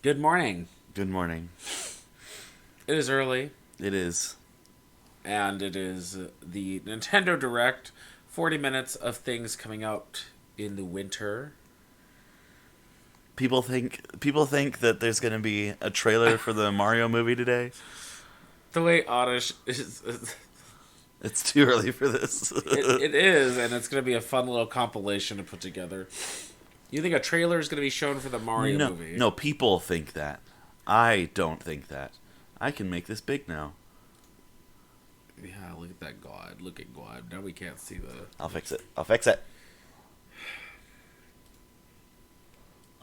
Good morning. Good morning. It is early, It is. and it is the Nintendo Direct. 40 minutes of things coming out in the winter. People think that there's going to be a trailer for the Mario movie today. The way Oddish is. It's too early for this. It is, and it's going to be a fun little compilation to put together. You think a trailer is going to be shown for the Mario no, movie? no, people think that. I don't think that. I can make this big now. Yeah, look at that God. Look at God. Now we can't see the... I'll fix it. I'll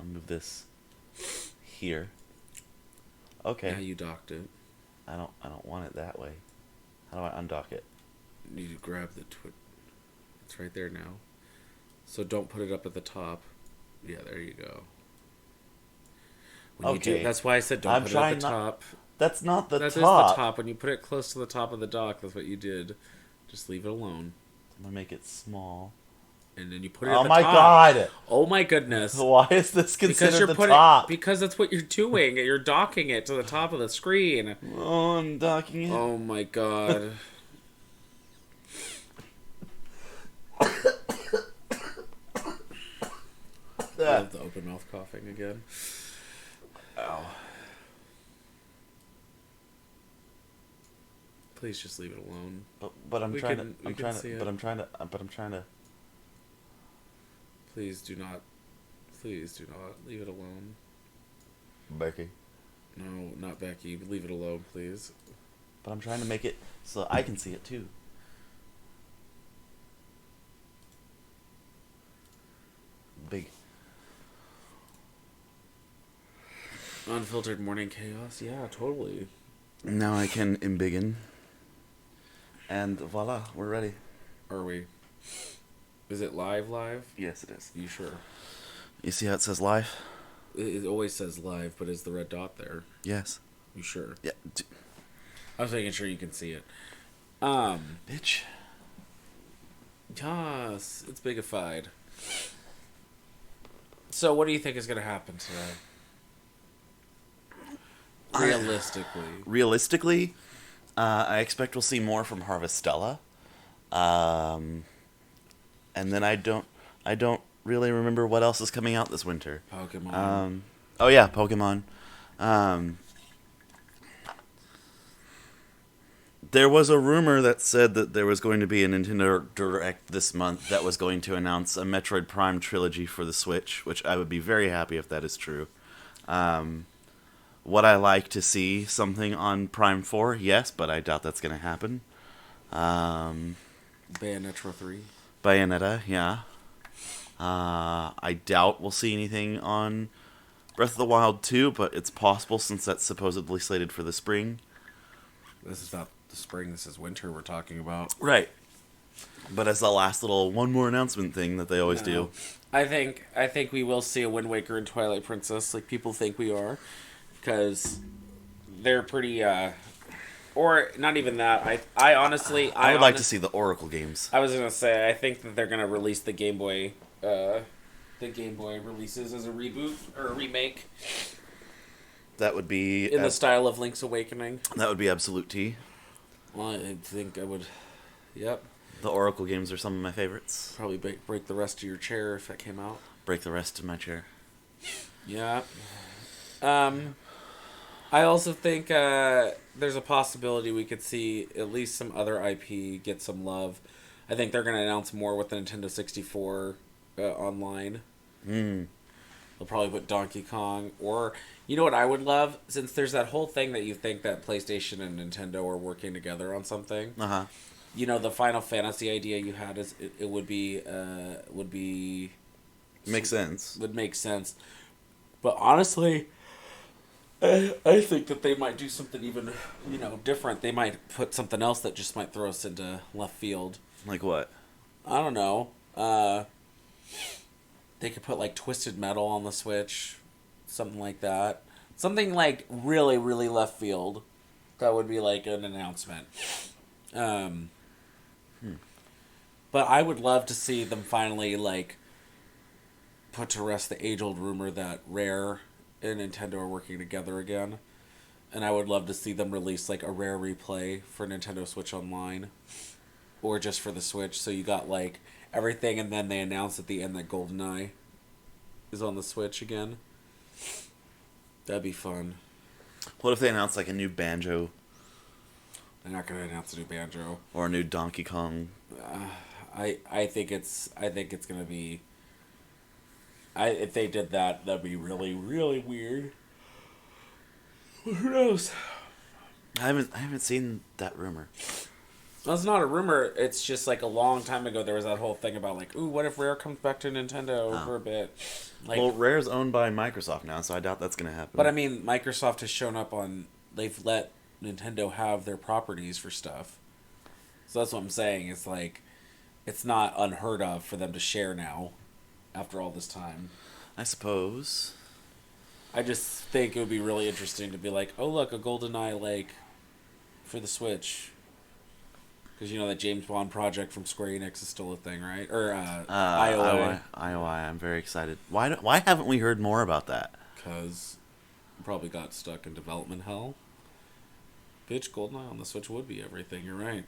move this here. Okay. Now you docked it. I don't want it that way. How do I undock it? You need to grab the twit. It's right there now. So don't put it up at the top. Yeah, there you go. When Okay. that's why I said don't put it at the top. That's not the That is top. the top. When you put it close to the top of the dock, that's what you did. Just leave it alone. I'm gonna make it small. And then you put it at the top. Oh my god! Oh my goodness. Why is this considered the putting, top? Because that's what you're doing. You're docking it to the top of the screen. Oh, I'm docking it. Oh my god. I love the open mouth coughing again. Ow. Please just leave it alone. But I'm We trying can- to. we I'm can trying see to. it. But I'm trying to. But I'm trying to. Please do not. Please do not. Leave it alone. Becky. No, not Becky. Leave it alone, please. But I'm trying to make it so I can see it too. Big. Unfiltered morning chaos? Yeah, totally. Now I can embiggen. And voila, we're ready. Are we? Is it live? Yes, it is. You sure? You see how it says live? It always says live, but is the red dot there? Yes. You sure? Yeah. I was making sure you can see it. Bitch. Yes, it's bigified. So, what do you think is going to happen today? Realistically, I expect we'll see more from Harvestella. And then I don't really remember what else is coming out this winter. Pokemon. Oh yeah, Pokemon. There was a rumor that said that there was going to be a Nintendo Direct this month that was going to announce a Metroid Prime trilogy for the Switch, which I would be very happy if that is true. Would I like to see something on Prime 4? Yes, but I doubt that's going to happen. Bayonetta 3. Bayonetta, yeah. I doubt we'll see anything on Breath of the Wild 2, but it's possible since that's supposedly slated for the spring. This is not the spring, this is winter we're talking about. Right. But as the last little one more announcement thing that they always do. I think we will see a Wind Waker and Twilight Princess like people think we are. Because they're pretty, or not even that. I honestly... I would like to see the Oracle games. I was going to say, I think that they're going to release the Game Boy releases as a reboot, or a remake. That would be... In the style of Link's Awakening. That would be absolute tea. Well, I think I would... Yep. The Oracle games are some of my favorites. Probably break the rest of your chair if that came out. Break the rest of my chair. Yeah. I also think there's a possibility we could see at least some other IP get some love. I think they're going to announce more with the Nintendo 64 online. They'll probably put Donkey Kong. Or, you know what I would love? Since there's that whole thing that you think that PlayStation and Nintendo are working together on something. Uh-huh. You know, the Final Fantasy idea you had is it would be... Makes sense. Would make sense. But honestly... I think that they might do something even, different. They might put something else that just might throw us into left field. Like what? I don't know. They could put, like, Twisted Metal on the Switch. Something like that. Something, like, really, really left field. That would be, like, an announcement. But I would love to see them finally, like, put to rest the age-old rumor that Rare and Nintendo are working together again. And I would love to see them release like a rare replay for Nintendo Switch Online, or just for the Switch. So you got like everything, and then they announce at the end that GoldenEye is on the Switch again. That'd be fun. What if they announce like a new Banjo They're not gonna announce a new Banjo. or a new Donkey Kong? I think it's gonna be. If they did that, that'd be really really weird. Who knows? I haven't seen that rumor. Well, it's not a rumor. It's just like a long time ago there was that whole thing about like, ooh, what if Rare comes back to Nintendo for a bit? Like, Well, Rare's owned by Microsoft now, so I doubt that's gonna happen. but I mean, Microsoft has shown up on. They've let Nintendo have their properties for stuff. So that's what I'm saying. It's like, it's not unheard of for them to share now, after all this time. I suppose. I just think it would be really interesting to be like, oh look, a GoldenEye like for the Switch, because you know that James Bond project from Square Enix is still a thing, right? Or IOI, IOI. I'm very excited. Why haven't we heard more about that? because probably got stuck in development hell. Bitch, GoldenEye on the Switch would be everything. You're right.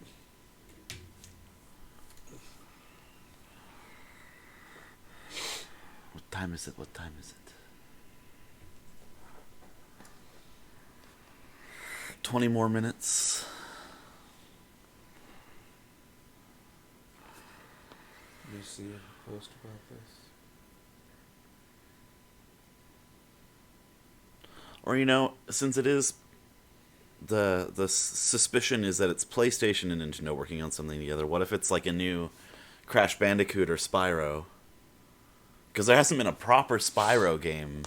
What time is it? What time is it? 20 more minutes. You see a post about this? Or, you know, since it is the suspicion is that it's PlayStation and Nintendo working on something together, what if it's like a new Crash Bandicoot or Spyro? Because there hasn't been a proper Spyro game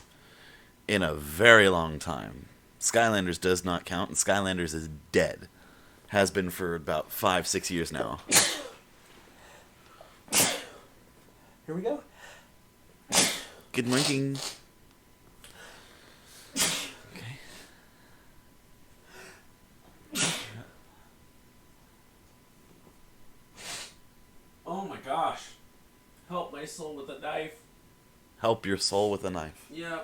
in a very long time. Skylanders does not count, and Skylanders is dead. Has been for about 5-6 years now. Here we go. Good drinking. Okay. Oh my gosh. Help my soul with a knife. Help your soul with a knife. Yeah.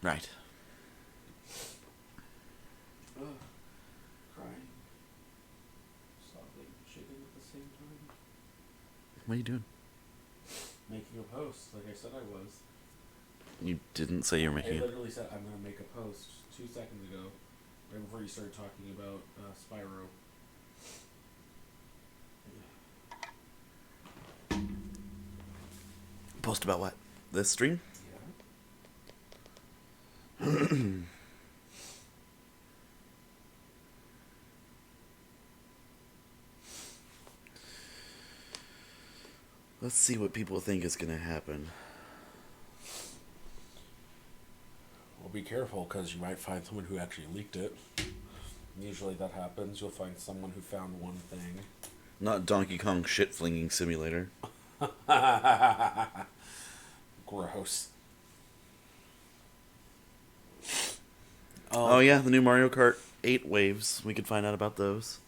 Right. Crying. Sobbing, shaking at the same time. What are you doing? Making a post, like I said I was. You didn't say you were I making it. literally said I'm going to make a post 2 seconds ago, right before you started talking about Spyro. Post about what? This stream? Yeah. Let's see what people think is going to happen. Well, be careful, because you might find someone who actually leaked it. Usually that happens. You'll find someone who found one thing. Not Donkey Kong shit flinging simulator. Gross. Oh yeah, the new Mario Kart 8 waves. We could find out about those.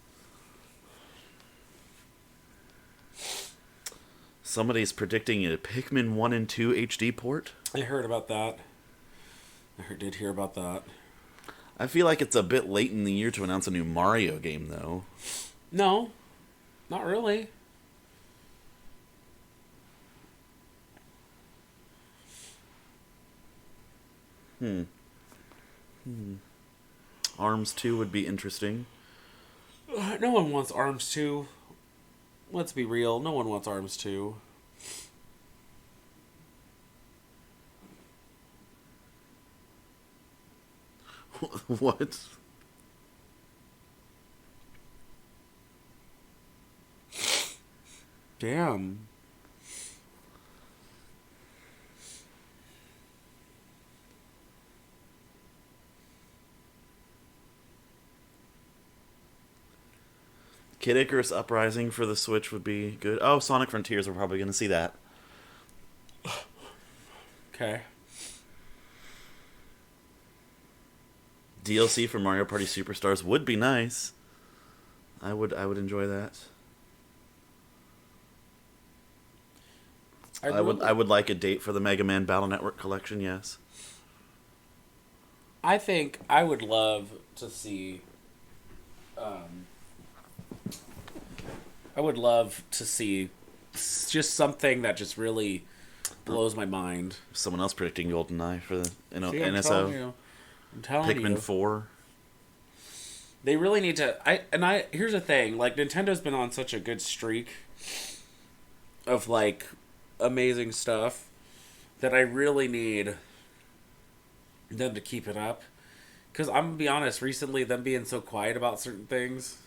Somebody's predicting a Pikmin 1 and 2 HD port. I heard about that. Did hear about that. I feel like it's a bit late in the year to announce a new Mario game, though. No, not really. ARMS 2 would be interesting. No one wants ARMS 2. Let's be real. No one wants ARMS 2. What? Damn. Kid Icarus Uprising for the Switch would be good. Oh, Sonic Frontiers, we're probably going to see that. Okay. DLC for Mario Party Superstars would be nice. I would enjoy that. I would like a date for the Mega Man Battle Network collection. Yes. I think I would love to see. Um, I would love to see just something that just really blows my mind. Someone else predicting GoldenEye for the See, I'm telling NSO. you. I'm telling you. Pikmin 4. They really need to. Here's the thing. Like, Nintendo's been on such a good streak of, like, amazing stuff that I really need them to keep it up. Because I'm going to be honest, recently, them being so quiet about certain things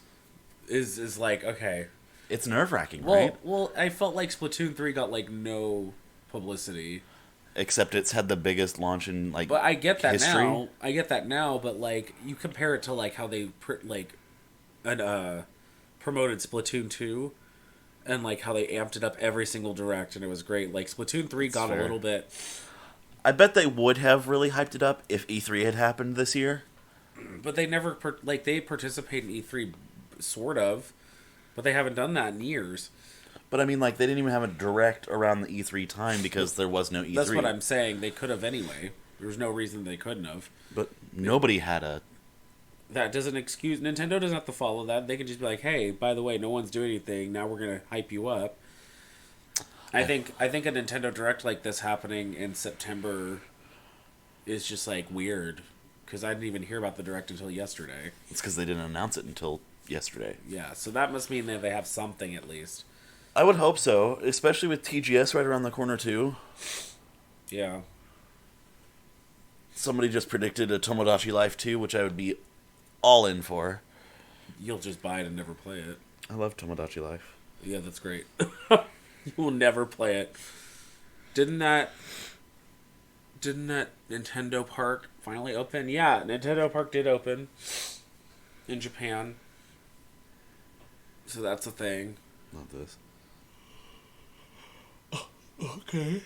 is like, okay. It's nerve-wracking, right? Well, I felt like Splatoon 3 got, like, no publicity. Except it's had the biggest launch in, like, but I get that history. now. I get that now, but, like, you compare it to, like, how they, promoted Splatoon 2 and, like, how they amped it up every single direct, and it was great. Like, Splatoon 3 got a little bit... I bet they would have really hyped it up if E3 had happened this year. But they never... they participate in E3, sort of, but they haven't done that in years. But I mean, like, they didn't even have a direct around the E3 time because there was no E3. That's what I'm saying. They could have anyway. There was no reason they couldn't have. But nobody had a... That doesn't excuse... Nintendo doesn't have to follow that. They can just be like, hey, by the way, no one's doing anything. Now we're going to hype you up. I think a Nintendo Direct like this happening in September is just, like, weird. Because I didn't even hear about the Direct until yesterday. It's because they didn't announce it until yesterday. Yeah, so that must mean that they have something at least. I would hope so, especially with TGS right around the corner, too. Yeah. Somebody just predicted a Tomodachi Life 2, which I would be all in for. You'll just buy it and never play it. I love Tomodachi Life. Yeah, that's great. You will never play it. Didn't that Nintendo Park finally open? Yeah, Nintendo Park did open in Japan. So that's a thing. Not this. Okay.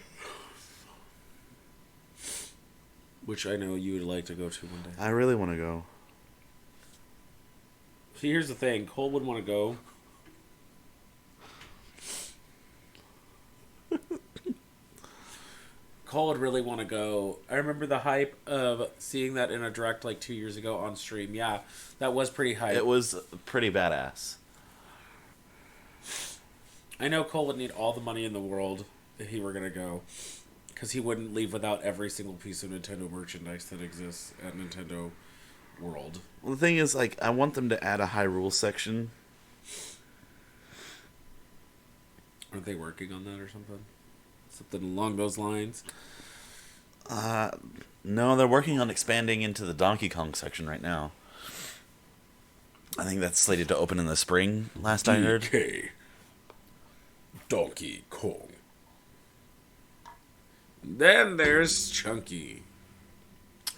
Which I know you would like to go to one day. I really want to go. See, here's the thing. Cole would want to go. Cole would really want to go. I remember the hype of seeing that in a direct like 2 years ago on stream. Yeah, that was pretty hype. It was pretty badass. I know Cole would need all the money in the world if he were going to go. Because he wouldn't leave without every single piece of Nintendo merchandise that exists at Nintendo World. Well, the thing is, like, I want them to add a Hyrule section. Aren't they working on that or something? Something along those lines? No, they're working on expanding into the Donkey Kong section right now. I think that's slated to open in the spring, last I heard. DK. Donkey Kong. Then there's Chunky.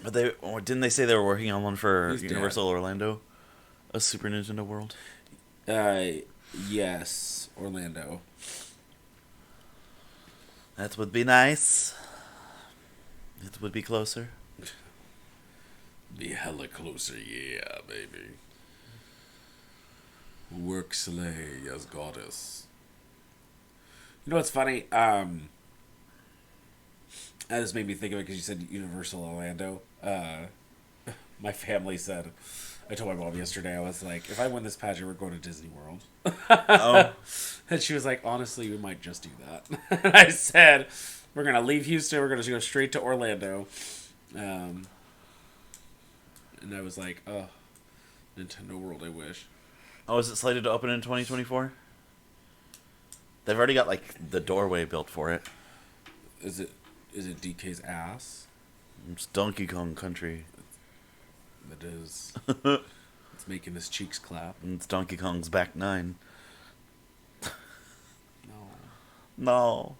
But didn't they say they were working on one for He's Universal Orlando? A Super Nintendo World? Yes, Orlando. That would be nice. It would be closer. Be hella closer, yeah, baby. Work slay as goddess. You know what's funny? That just made me think of it because you said Universal Orlando. My family said, I told my mom yesterday, I was like, if I win this pageant, we're going to Disney World. Oh. And she was like, honestly, we might just do that. And I said, we're going to leave Houston, we're going to go straight to Orlando. And I was like, oh, Nintendo World, I wish. Oh, is it slated to open in 2024? They've already got, like, the doorway built for it. Is it DK's ass? It's Donkey Kong Country. It is. It's making his cheeks clap. And it's Donkey Kong's back 9. No. No.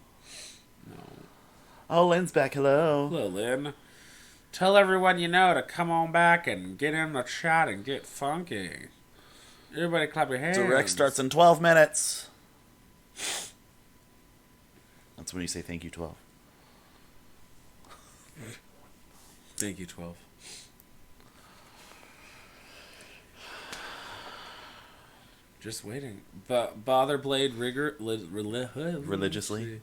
Oh, Lynn's back. Hello. Hello, Lynn. Tell everyone you know to come on back and get in the chat and get funky. Everybody clap your hands. Direct starts in 12 minutes. That's when you say thank you, 12. Thank you, 12. Just waiting. But Bother Blade religiously.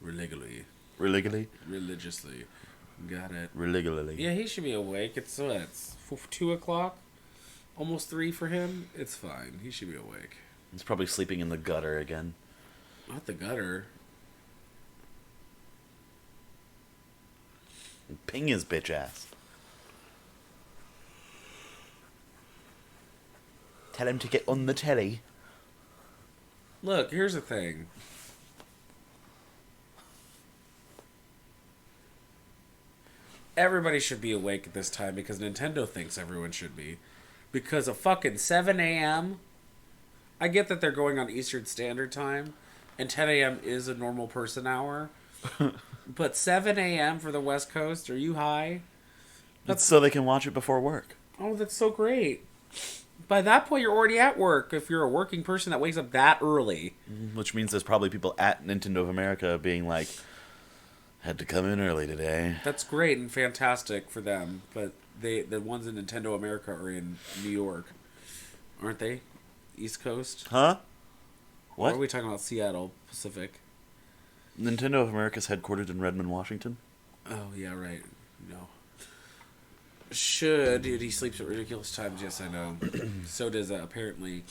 Religiously. Religiously? Religiously. Got it. Religiously. Yeah, he should be awake. It's what? It's 2 o'clock? Almost 3 for him? It's fine. He should be awake. He's probably sleeping in the gutter again. Not the gutter. Ping his bitch ass. Tell him to get on the telly. Look, here's the thing. Everybody should be awake at this time because Nintendo thinks everyone should be. Because of fucking 7 a.m. I get that they're going on Eastern Standard Time, and 10 a.m. is a normal person hour. But 7 a.m. for the West Coast, are you high? That's so they can watch it before work. Oh, that's so great. By that point, you're already at work if you're a working person that wakes up that early. Which means there's probably people at Nintendo of America being like, had to come in early today. That's great and fantastic for them, but the ones in Nintendo America are in New York, aren't they? East Coast? Huh? What? What? Or are we talking about Seattle, Pacific? Nintendo of America is headquartered in Redmond, Washington. Oh, yeah, right. No. Should. Dude, he sleeps at ridiculous times, yes, I know. So does, apparently,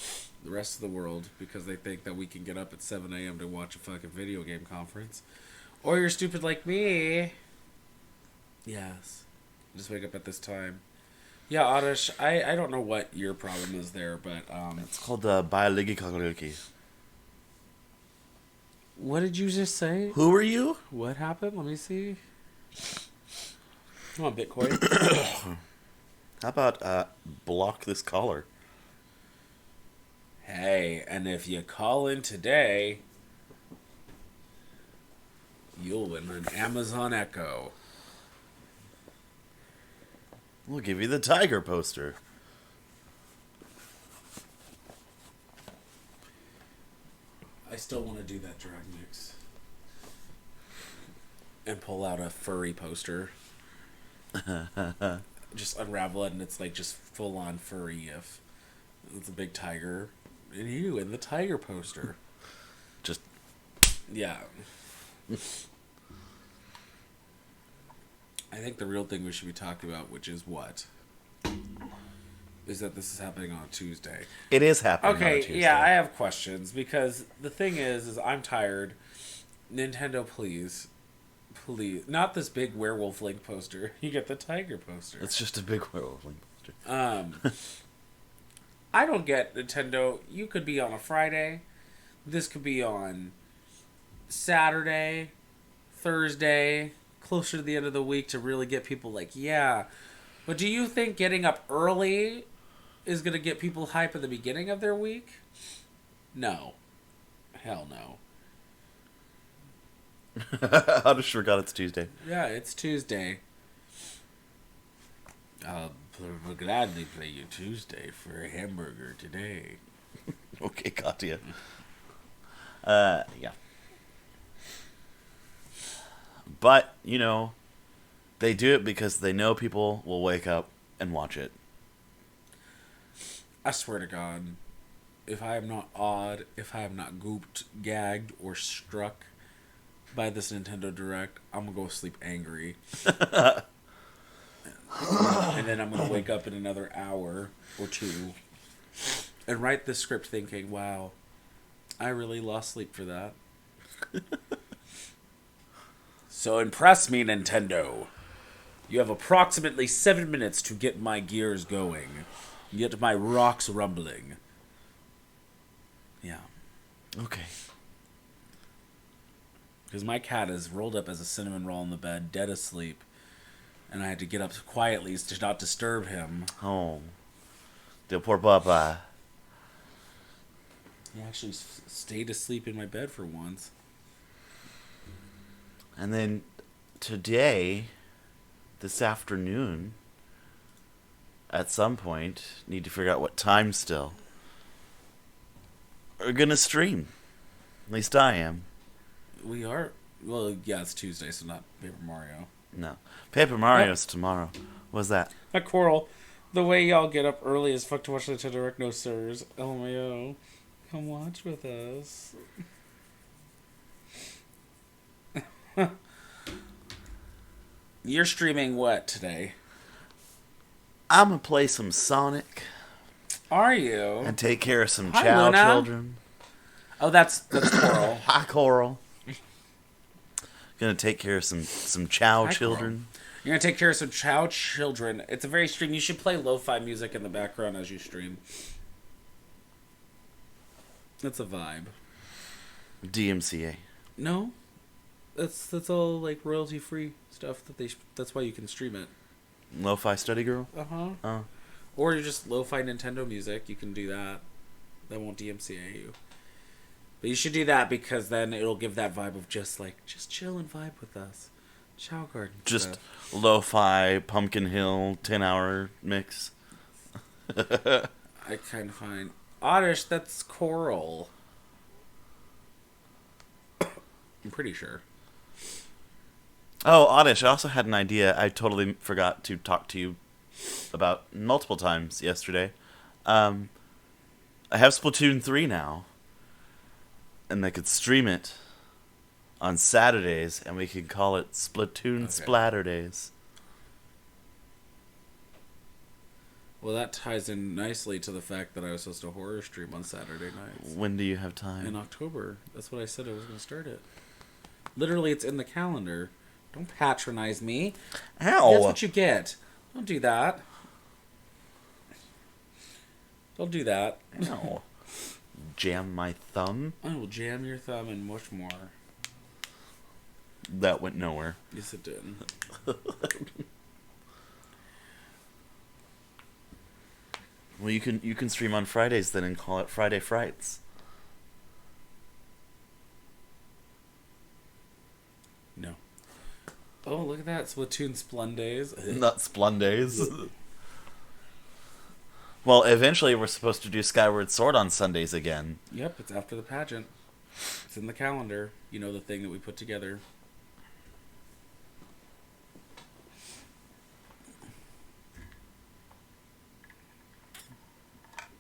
the rest of the world, because they think that we can get up at 7 a.m. to watch a fucking video game conference. Or you're stupid like me. Yes. Just wake up at this time. Yeah, Oddish, I don't know what your problem is there, but... It's called Biologicality. What did you just say? Who are you? What happened? Let me see. Come on, Bitcoin. How about block this caller? Hey, and if you call in today, you'll win an Amazon Echo. We'll give you the tiger poster. I still want to do that drag mix. And pull out a furry poster. Just unravel it and it's like just full on furry if it's a big tiger. And you in the tiger poster. Just Yeah. I think the real thing we should be talking about, which is what? Is that this is happening on a Tuesday. it is happening on a Okay, Tuesday. yeah, I have questions because the thing is I'm tired. Nintendo, please. Please. Not this big werewolf link poster. You get the tiger poster. It's just a big werewolf link poster. I don't get Nintendo. You could be on a Friday. This could be on Saturday, Thursday, closer to the end of the week to really get people like, yeah. But do you think getting up early is going to get people hype at the beginning of their week? No. Hell no. I just forgot it's Tuesday. Yeah, it's Tuesday. I'll gladly play you Tuesday for a hamburger today. Okay, Katya. Yeah. But, you know, they do it because they know people will wake up and watch it. I swear to God, if I am not awed, if I am not gooped, gagged, or struck by this Nintendo Direct, I'm gonna go sleep angry. And then I'm gonna wake up in another hour or two and write the script thinking, wow, I really lost sleep for that. So impress me, Nintendo. You have approximately 7 minutes to get my gears going. Get my rocks rumbling. Yeah. Okay. Because my cat is rolled up as a cinnamon roll in the bed, dead asleep. And I had to get up quietly to not disturb him. Oh. The poor Papa. He actually stayed asleep in my bed for once. And then today, this afternoon, at some point, need to figure out what time still. We're gonna stream. At least I am. We are... Well, yeah, it's Tuesday, so not Paper Mario. No. Paper Mario's tomorrow. What's that? A Coral. The way y'all get up early as fuck to watch the Nintendo Direct, no sirs. LMAO. Come watch with us. You're streaming what today? I'm gonna play some Sonic Are you? and take care of some Hi, Chow Luna. children. Oh, that's Coral. Hi, Coral. Gonna take care of some Chow Hi, children. Coral. You're gonna take care of some Chow children. It's a very stream. You should play lo-fi music in the background as you stream. That's a vibe. DMCA. No, that's all like royalty free stuff that's why you can stream it. Lo-fi study girl. Oh. Or you're just lo-fi Nintendo music. You can do that. That won't DMCA you. But you should do that because then it'll give that vibe of just chill and vibe with us. Chow Garden. Just stuff. lo-fi Pumpkin Hill 10-hour mix. I kind of find Oddish. That's Coral. I'm pretty sure. Oh, Oddish, I also had an idea I totally forgot to talk to you about multiple times yesterday. I have Splatoon 3 now. And I could stream it on Saturdays, and we could call it Splatoon Splatter Days. Well, that ties in nicely to the fact that I was supposed to horror stream on Saturday nights. When do you have time? In October. That's what I said I was going to start it. Literally, it's in the calendar. Don't patronize me. Ow! That's what you get. Don't do that. Don't do that. No. Jam my thumb? I will jam your thumb and much more. That went nowhere. Yes, it did. Well, you can stream on Fridays then and call it Friday Frights. No. Oh, look at that. Splatoon Splundays. Not Splundays. Well, eventually we're supposed to do Skyward Sword on Sundays again. Yep, it's after the pageant. It's in the calendar. You know, the thing that we put together.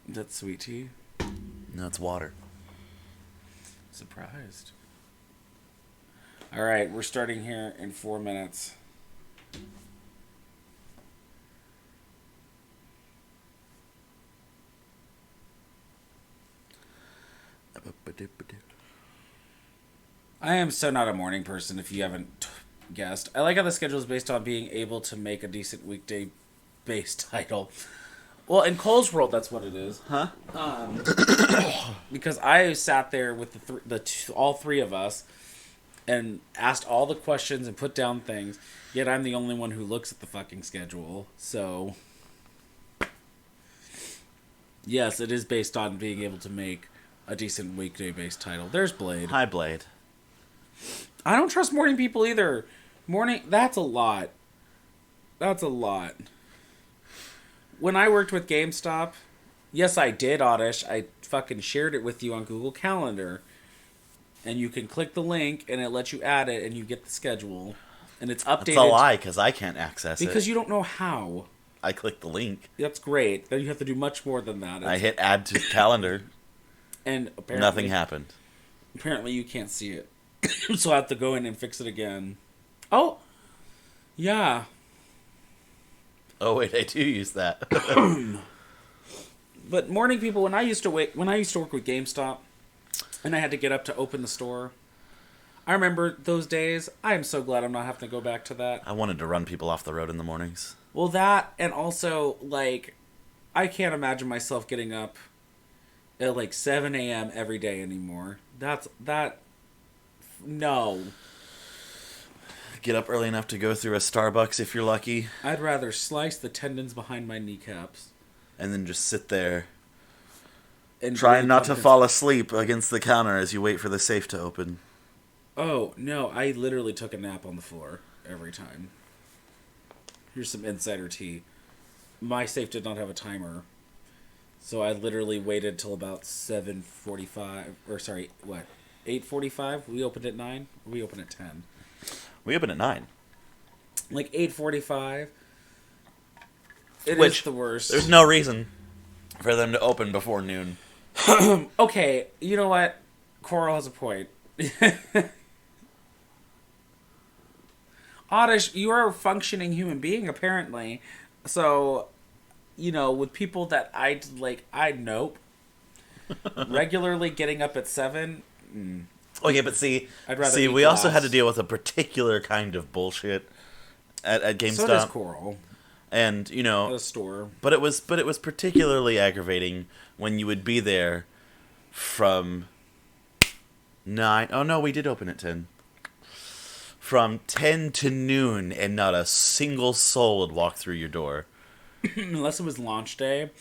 That's sweet tea. No, it's water. Surprised. All right, we're starting here in 4 minutes. I am so not a morning person, if you haven't guessed. I like how the schedule is based on being able to make a decent weekday-based title. Well, in Cole's world, that's what it is. Huh? Because I sat there with all three of us and asked all the questions and put down things, yet I'm the only one who looks at the fucking schedule. So, yes, it is based on being able to make a decent weekday-based title. There's Blade. Hi, Blade. I don't trust morning people either. That's a lot. That's a lot. When I worked with GameStop, yes, I did, Oddish. I fucking shared it with you on Google Calendar. And you can click the link, and it lets you add it, and you get the schedule. And it's updated. It's a lie, because I can't access it. Because you don't know how. I click the link. That's great. Then you have to do much more than that. I hit add to calendar. And apparently... Nothing happened. Apparently you can't see it. So I have to go in and fix it again. Oh! Yeah. Oh, wait, I do use that. But morning people, when I used to work with GameStop, and I had to get up to open the store, I remember those days. I am so glad I'm not having to go back to that. I wanted to run people off the road in the mornings. Well, that, and also, like, I can't imagine myself getting up at, like, 7 a.m. every day anymore. No. Get up early enough to go through a Starbucks if you're lucky. I'd rather slice the tendons behind my kneecaps. And then just sit there. And trying not to fall asleep against the counter as you wait for the safe to open. Oh, no, I literally took a nap on the floor every time. Here's some insider tea. My safe did not have a timer. So I literally waited till about 7:45, or sorry, what? 8:45? We opened at 9? We opened at 10. We open at 9. Like 8:45. It Which, is the worst. There's no reason for them to open before noon. Okay, you know what? Coral has a point. Oddish, you are a functioning human being, apparently. So, with people that I nope. Regularly getting up at 7. Okay, but see, I'd rather we also had to deal with a particular kind of bullshit at GameStop. So does Coral. And, At a store. But it was particularly aggravating when you would be there from 9. Oh no, we did open at 10. From 10 to noon, and not a single soul would walk through your door. Unless it was launch day.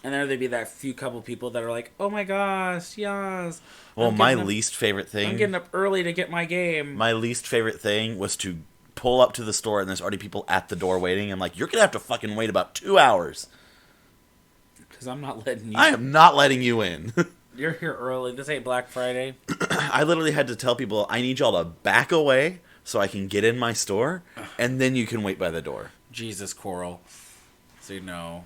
And there they'd be that couple people that are like, oh my gosh, yes. Well, my least favorite thing... I'm getting up early to get my game. My least favorite thing was to pull up to the store and there's already people at the door waiting. I'm like, you're going to have to fucking wait about 2 hours. Because I'm not letting you... I am not letting you in. You're here early. This ain't Black Friday. I literally had to tell people, I need y'all to back away so I can get in my store, and then you can wait by the door. Jesus, Coral. So you know.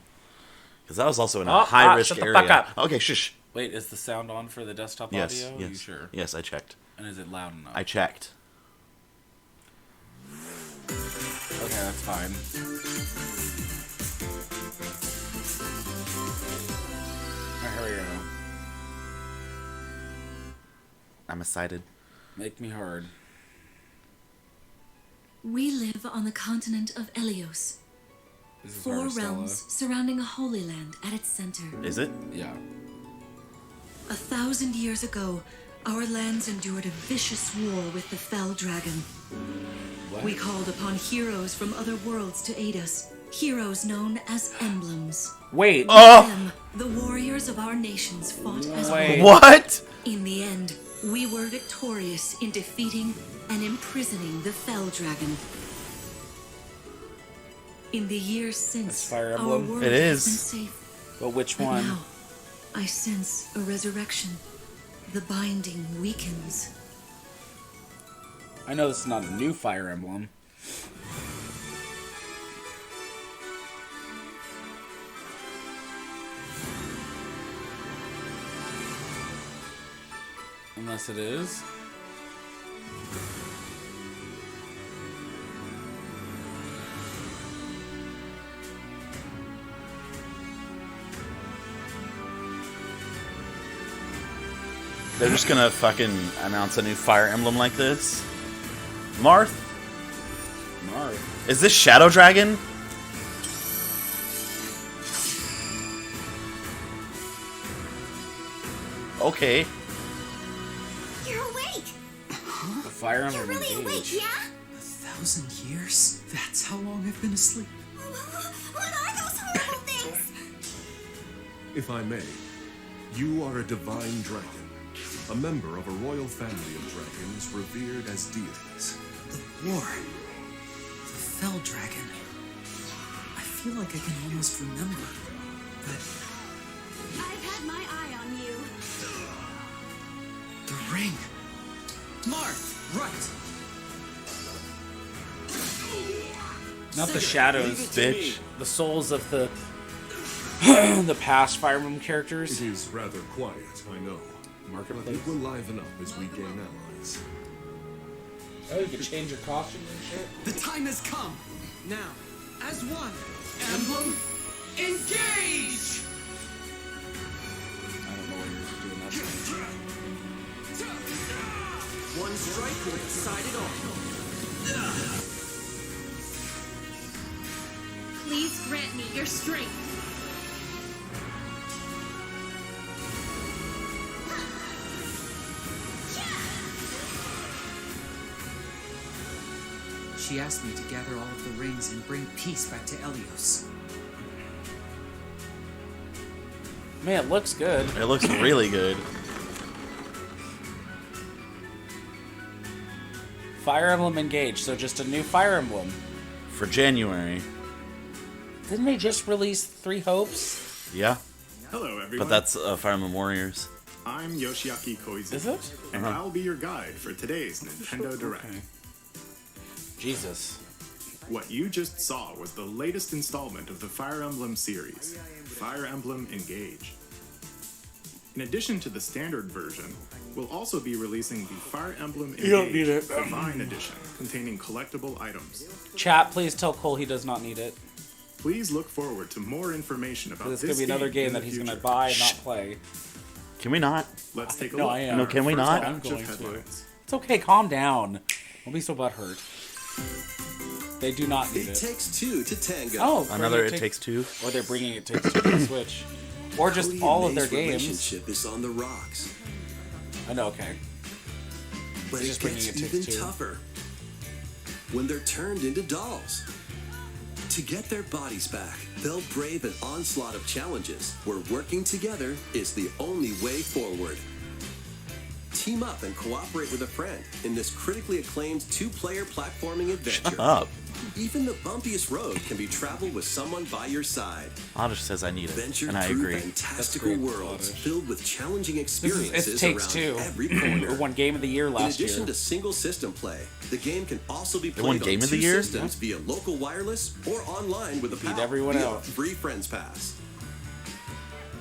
Because I was also in a high-risk area. Fuck up. Okay, shush. Wait, is the sound on for the desktop Yes, audio? yes. You sure? Yes, I checked. And is it loud enough? I checked. Okay, that's fine. Alright, here we go. I'm excited. Make me hard. We live on the continent of Elios. This is 4 our Stella. realms surrounding a holy land at its center. Is it? Yeah. 1,000 years ago, our lands endured a vicious war with the Fell Dragon. What? We called upon heroes from other worlds to aid us. Heroes known as emblems. Wait. Oh! Them, the warriors of our nations fought as Wait. one. What? In the end, we were victorious in defeating and imprisoning the Fell Dragon. In the years since, Fire our Emblem? world It has is. been safe. But which But one? now, I sense a resurrection. The binding weakens. I know this is not a new Fire Emblem. Unless it is. They're just gonna fucking announce a new Fire Emblem like this? Marth? Marth. Is this Shadow Dragon? Okay. You're awake! The Fire You're Emblem really awake, Engage. yeah? 1,000 years? That's how long I've been asleep. What are those horrible things? If I may, you are a divine dragon, a member of a royal family of dragons revered as deities. The war. The Fell Dragon. I feel like I can almost remember, but I've had my eye on you. the ring. Marth, right. Not the shadows, Bitch. the souls of the the past Fire Emblem It characters. is rather quiet, I know. But Marketplace. it will liven up as we gain allies. Oh, you can change your costume and shit. The time has come. Now, as one, Emblem, engage! I don't know what you're doing that. One strike will decide it all. Please grant me your strength. She asked me to gather all of the rings and bring peace back to Elios. Man, it looks good. It looks really good. Fire Emblem Engage, so just a new Fire Emblem. For January. Didn't they just release 3 Hopes? Yeah. Hello, everyone. But that's Fire Emblem Warriors. I'm Yoshiaki Koizu. Is it? And I'll be your guide for today's Nintendo Direct. Okay. Jesus. What you just saw was the latest installment of the Fire Emblem series, Fire Emblem Engage. In addition to the standard version, will also be releasing the Fire Emblem You don't need Engage it. Divine Edition, containing collectible items. Chat, please tell Cole he does not need it. Please look forward to more information about This this is gonna be another game in that the he's gonna future. buy and not play. Can we not? Let's take a No, look. I am. at No, our can we first not? batch I'm of going to. headlines. It's okay, calm down. Don't be so butthurt. They do not need It it. takes two to tango. Oh, Another bring It Takes Two? Or they're bringing It Takes Two to the Switch. Or just Cody all and of their May's games. relationship is on the rocks, I know, okay. but He's it just bringing gets It Takes even Two. tougher when they're turned into dolls. To get their bodies back, they'll brave an onslaught of challenges where working together is the only way forward. Team up and cooperate with a friend in this critically acclaimed two-player platforming adventure. Shut up. Even the bumpiest road can be traveled with someone by your side. Otter says I need it, Venture and I through agree. fantastical That's great, worlds Otter. filled with challenging It experiences Takes around Two. every It corner. won Game of the Year In last addition year. to single system play, the game can also be won played on Game of two the Year? systems via local wireless or online with a Beat pal everyone via out. free Friends Pass.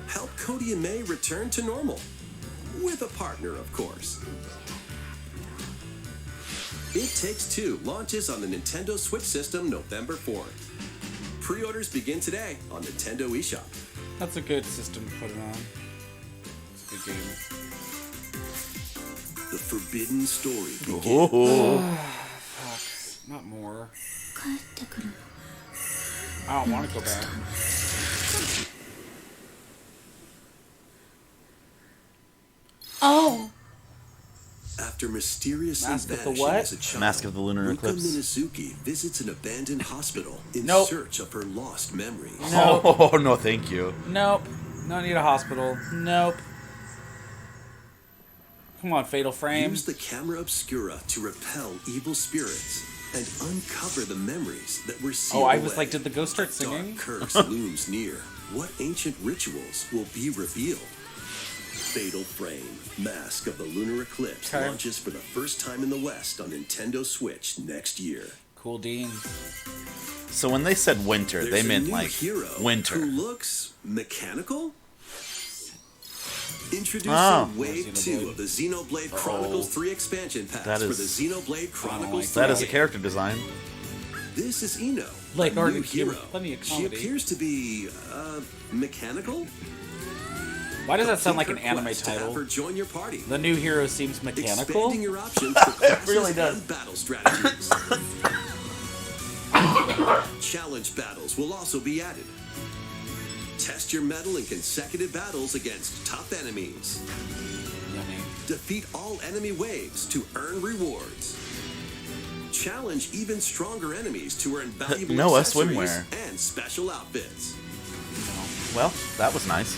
Help Cody and May return to normal. With a partner, of course. It Takes Two launches on the Nintendo Switch system November 4th. Pre-orders begin today on Nintendo eShop. That's a good system to put it on. It's a good game. The forbidden story begins. Oh, Not more. 帰ってくる I don't want to go back. Oh, After mysteriously Mask of the vanishing what? as a child, Mask of the Lunar Ruka Eclipse. Minazuki visits an abandoned hospital in Nope. search of her lost memories. Nope. oh no, thank you. Nope. No need a hospital. Nope. Come on, Fatal Frame. Use the camera obscura to repel evil spirits and uncover the memories that were sealed Oh, I was away. like, did the ghost start A singing? dark curse looms near. What ancient rituals will be revealed? Fatal Frame, Mask of the Lunar Eclipse Okay. launches for the first time in the West on Nintendo Switch next year. Cool Dean. So when they said winter, There's they a meant new like hero winter. who looks mechanical. Introducing Oh. Wave Xenoblade. 2 of the Xenoblade Chronicles 3 expansion pass That for is- the Xenoblade Chronicles That 3. is a character design. This is Ino, Like, a already new given hero. plenty of She comedy. appears to be, mechanical? Why does that sound like Complete an her anime quest to have her title? join your party. The new hero seems mechanical. Expanding your options for classes really does. and battle strategies. Challenge battles will also be added. Test your mettle in consecutive battles against tough enemies. Yummy. Defeat all enemy waves to earn rewards. Challenge even stronger enemies to earn valuable Noah, accessories swimwear. and special outfits. Well, that was nice.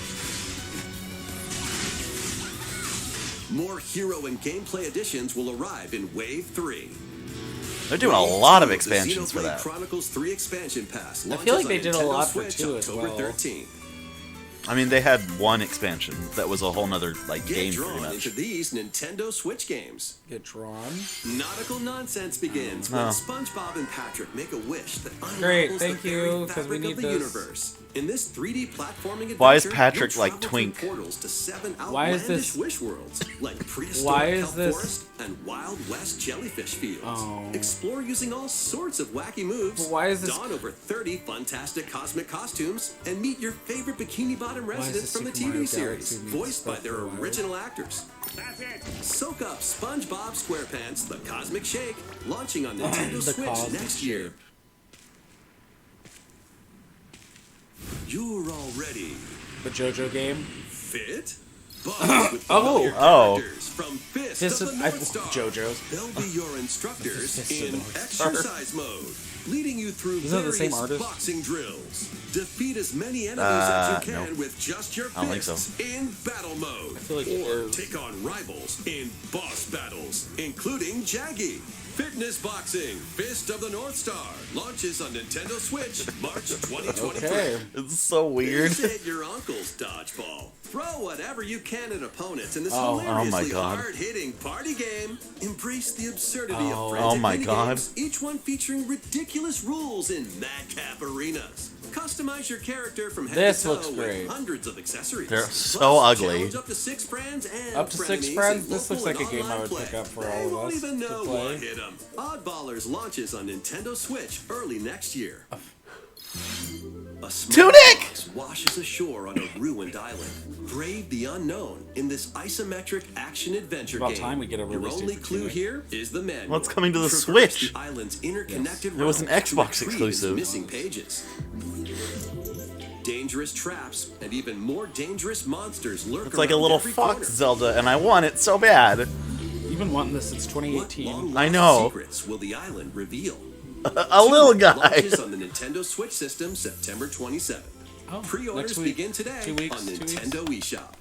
More hero and gameplay additions will arrive in Wave 3. They're doing a Wave lot 2 of the expansions for Xenoblade that. Chronicles 3 expansion pass I feel like launches they on did a Nintendo lot for Switch 2 as October well. 13th. I mean, they had one expansion that was a whole nother like Get game, drawn pretty much. into these Nintendo Switch games. Get drawn. Nautical nonsense begins when SpongeBob and Patrick make a wish that Great, unravels thank the you, very 'cause we fabric need of the this. universe. In this 3D platforming adventure, Why is Patrick you'll like travel Twink? through portals to 7 Why is outlandish this- wish worlds like Why prehistoric is kelp this- forest and Wild West jellyfish fields. Oh. Explore using all sorts of wacky moves. But why is this- Don over 30 fantastic cosmic costumes and meet your favorite Bikini Bottom is residents this from the Super Mario TV series, Galaxy meets voiced by Breath their of the Wild? original actors. Soak up SpongeBob SquarePants: The Cosmic Shake, launching on Nintendo The Switch Cosmic next year. You're already The JoJo game. fit, but with Oh. familiar Oh. characters from Fist Fist of of the North Star. JoJo's. They'll be your instructors Fist of the in North Star. exercise mode, leading you through Isn't it the same various artist? boxing drills. Defeat as many enemies as you can no. with just your I don't think fists in battle mode. feel like it or is. take on rivals in boss battles, including Jaggy. Fitness Boxing, Fist of the North Star, launches on Nintendo Switch March 2023. Okay. It's so weird. This ain't your uncle's dodgeball. Throw whatever you can at opponents in this Oh my hilariously God. hard-hitting party game. Embrace the absurdity Oh. of frantic Oh my minigames, God. each one featuring ridiculous rules in madcap arenas. Customize your character from head This to toe looks with great. hundreds of accessories. They're Plus, so ugly. challenge up to 6 friends and Up to 6 frenemies friends? in This looks local like a game and I would online pick up for play. all They of won't us even to know play. what hit 'em. Oddballers launches on Nintendo Switch early next year. A small Tunic! fox washes ashore on a ruined island. Brave the unknown in this isometric action-adventure About game. time we get a Your release date only for clue Tunic. here is the manual. Well, it's coming to the Traverse Switch. The island's interconnected It was an realms to Xbox retrieve exclusive. its missing pages. Dangerous traps and even more dangerous monsters lurk It's like a around little every Fox corner. Zelda, and I want it so bad. You've been wanting this since What 2018. long-lost I know. secrets will the island reveal? A little guy. Launches on the Nintendo Switch system September 27th. Oh, Pre-orders next week. begin today 2 weeks, on 2 weeks. Nintendo eShop.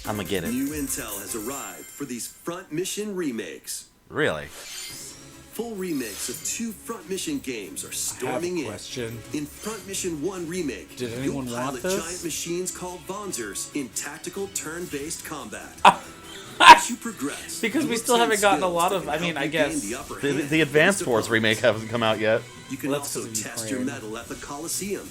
I'm gonna get it. New intel has arrived for these Front Mission remakes. Really? Full remakes of 2 Front Mission games are I have storming a in. question. In Front Mission 1 Remake, Did anyone you'll want pilot this? giant machines called Bonzers in tactical turn-based combat. Ah. As you progress, Because we you'll still obtain haven't gotten a skills lot that of- can I mean, help I you gain guess the upper The, hand the Advanced against Force remake opponents. hasn't come out yet. You can Well, that's also 'cause of test your Ukraine. metal at the Coliseum.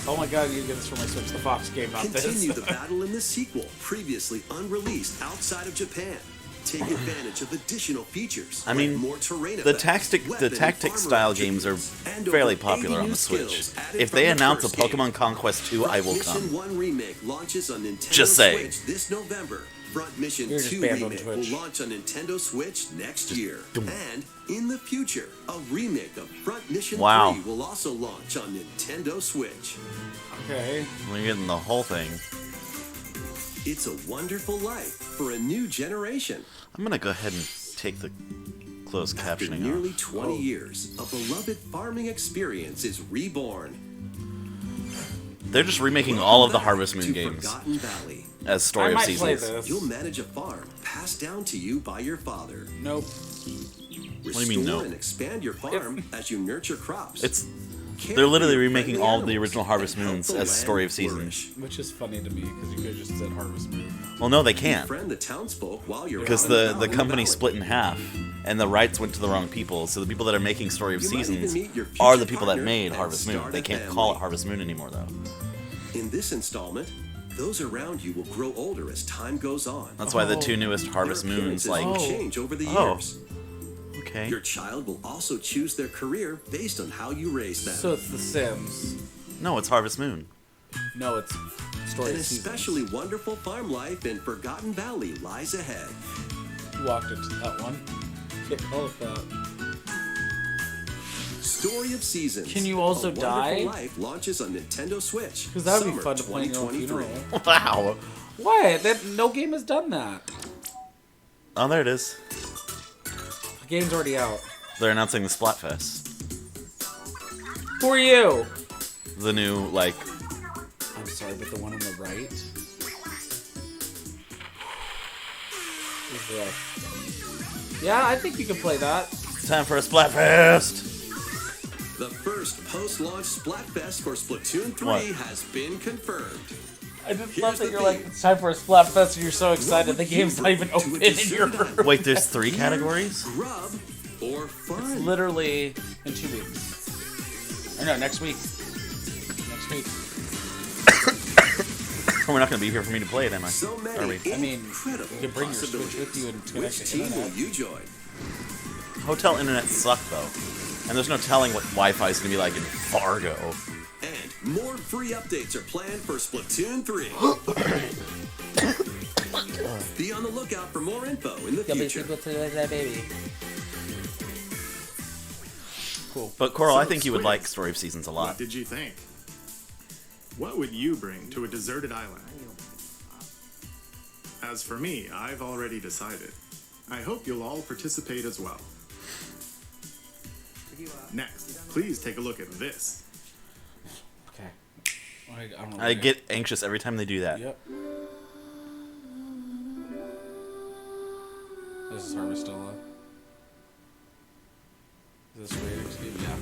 Oh my god, you get this for my Switch. The Fox game, not Continue this. the battle in the sequel, previously unreleased outside of Japan. Take advantage of additional features. I mean, like more terrain The effects, tactic weapon and tactic armor style games are attributes, and fairly over popular 80 on new the Switch. skills added If from they the announce a first game. Pokemon Conquest 2, I will Mission come. 1 Remake launches on Nintendo Just saying. Switch this November. Front Mission You're just 2 banned on Remake Twitch. will launch on Nintendo Switch next year. boom. And in the future, a remake of Front Mission Wow. 3 will also launch on Nintendo Switch. Okay. We're getting the whole thing. It's a wonderful life for a new generation. I'm gonna go ahead and take the closed After captioning nearly off. 20 years, a beloved farming experience is reborn. They're just remaking all of the Welcome Harvest back Moon to games Forgotten Valley. as I Story of might play Seasons. this. You'll manage a farm passed down to you by your father. Nope. What do you mean, Restore no? and expand your farm as you nurture crops. It's Care they're for literally your remaking friendly all of the animals original Harvest and help Moons the as land Story of Seasons. flourish. Which is funny to me because you could have just said Harvest Moon. Well, no, they can't Friend the townsfolk while you're because out and the about in company valley. split in half and the rights went to the wrong people. So the people that are making Story of You might even Seasons meet your are future the people that partner made and Harvest Moon. start They a can't call it family. Harvest Moon anymore, though. In this installment, those around you will grow older as time goes on. That's why the Oh. 2 newest Harvest Their Moons, appearances like, will change over the Oh. years. okay. Your child will also choose their career based on how you raise them. So it's The Sims. No, it's Harvest Moon. No, it's Story An of Seasons. especially wonderful farm life in Forgotten Valley lies ahead. You walked into that one. Can't call it that. Story of Seasons. Can you also A Wonderful die? Life launches on Nintendo Switch. Because that would be Summer fun to play in your own 2023. funeral. Wow. What? No game has done that. Oh, there it is. The game's already out. They're announcing the Splatfest. Who are you? The new, like, I'm sorry, but the one on the right is the... Yeah, I think you can play that. time for a Splatfest! The first post-launch Splatfest for Splatoon 3 What? has been confirmed. I just Here's love that the you're thing. like, it's time for a Splatfest and you're so excited would the you game's not even bring to a open in your deserted room. island? Wait, there's 3 categories? Grub or fun? Literally in 2 weeks. Or no, next week. Next week. We're not going to be here for me to play it, am I? So Are many we? I mean, incredible you can bring your Switch possibilities. with you and connect Which to team internet. will you join? Hotel internet suck, though. And there's no telling what Wi-Fi is going to be like in Fargo. And more free updates are planned for Splatoon 3. Be on the lookout for more info in the future. baby. Cool. But Coral, I So, think you would Squids, like Story of Seasons a What lot. did you think? What would you bring to a deserted island? As for me, I've already decided. I hope you'll all participate as well. Next, please take a look at this. Okay. I don't know I get anxious every time they do that. Yep. This is Harvestella. Is this Raider Team? Yeah.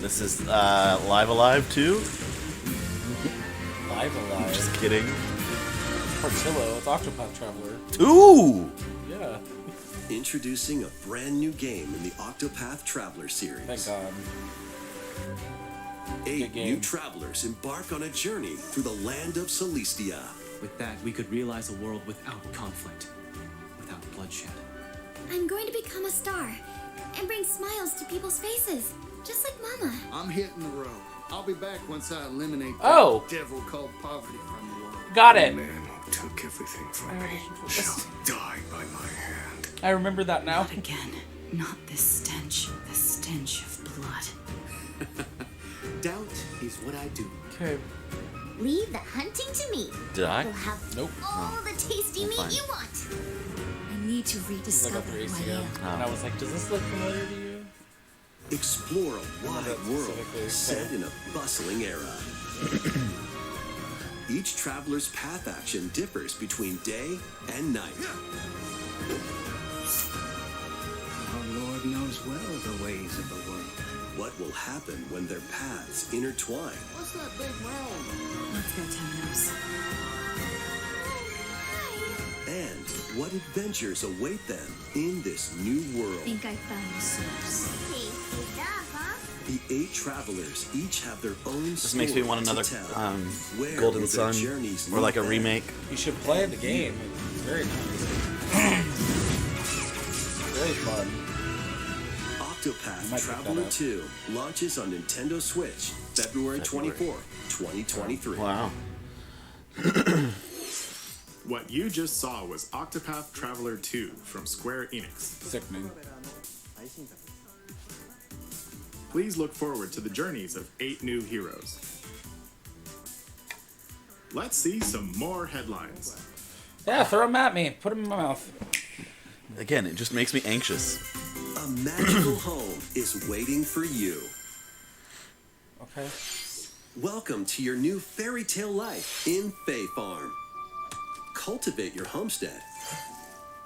This is Live Alive 2? Live Alive. Just kidding. Portillo. It's Octopath Traveler. 2! Yeah. Introducing a brand new game in the Octopath Traveler series. Thank God. 8 game. new travelers embark on a journey through the land of Celestia. With that, we could realize a world without conflict, without bloodshed. I'm going to become a star and bring smiles to people's faces, just like Mama. I'm hitting the road. I'll be back once I eliminate Oh. that devil called poverty from the world. Got it. The man who took everything from me shall die by my hand. I remember that now. Not again. Not this stench. The stench of blood. Doubt is what I do. Okay. Leave the hunting to me. Did I? We'll have Nope. all the tasty meat fine. you want. I need to Look rediscover up who I Gracie. am. And I was like, does this look familiar to you? Explore a wide Not world specifically, set so- in a bustling era. Each traveler's path action differs between day and night. Our Lord knows well the ways of the world. What will happen when their paths intertwine? What's that big round? Let's go, Temenos. And what adventures await them in this new world? Think I found the source. Tasty stuff, huh? The 8 travelers each have their own This makes me want another Where Golden will their Sun journeys or like a lead them? remake. You should play the game. It's very nice. Very fun. I Octopath might pick that Traveler up. 2 launches on Nintendo Switch February 24th, 2023. Wow. What you just saw was Octopath Traveler 2 from Square Enix. Sickening. Please look forward to the journeys of 8 new heroes. Let's see some more headlines. Yeah, throw them at me. Put them in my mouth. Again, it just makes me anxious. A magical home is waiting for you. Okay. Welcome to your new fairy tale life in Fae Farm. Cultivate your homestead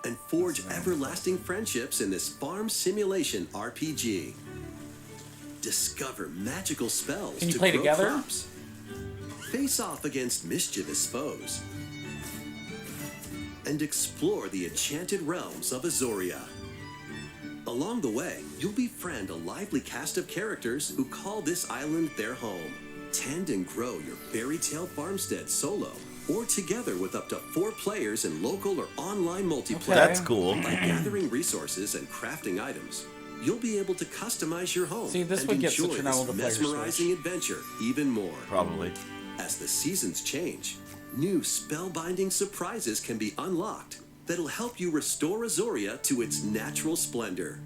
and forge everlasting friendships in this farm simulation RPG. Discover magical spells Can you to play grow together? crops. Face off against mischievous foes. And explore the enchanted realms of Azoria. Along the way, you'll befriend a lively cast of characters who call this island their home. Tend and grow your fairy tale farmstead solo or together with up to 4 players in local or online multiplayer. That's cool. By gathering resources and crafting items, you'll be able to customize your home See, this and would get enjoy Citronella this to play her mesmerizing adventure even more. Probably. As the seasons change, new spellbinding surprises can be unlocked that'll help you restore Azoria to its natural splendor.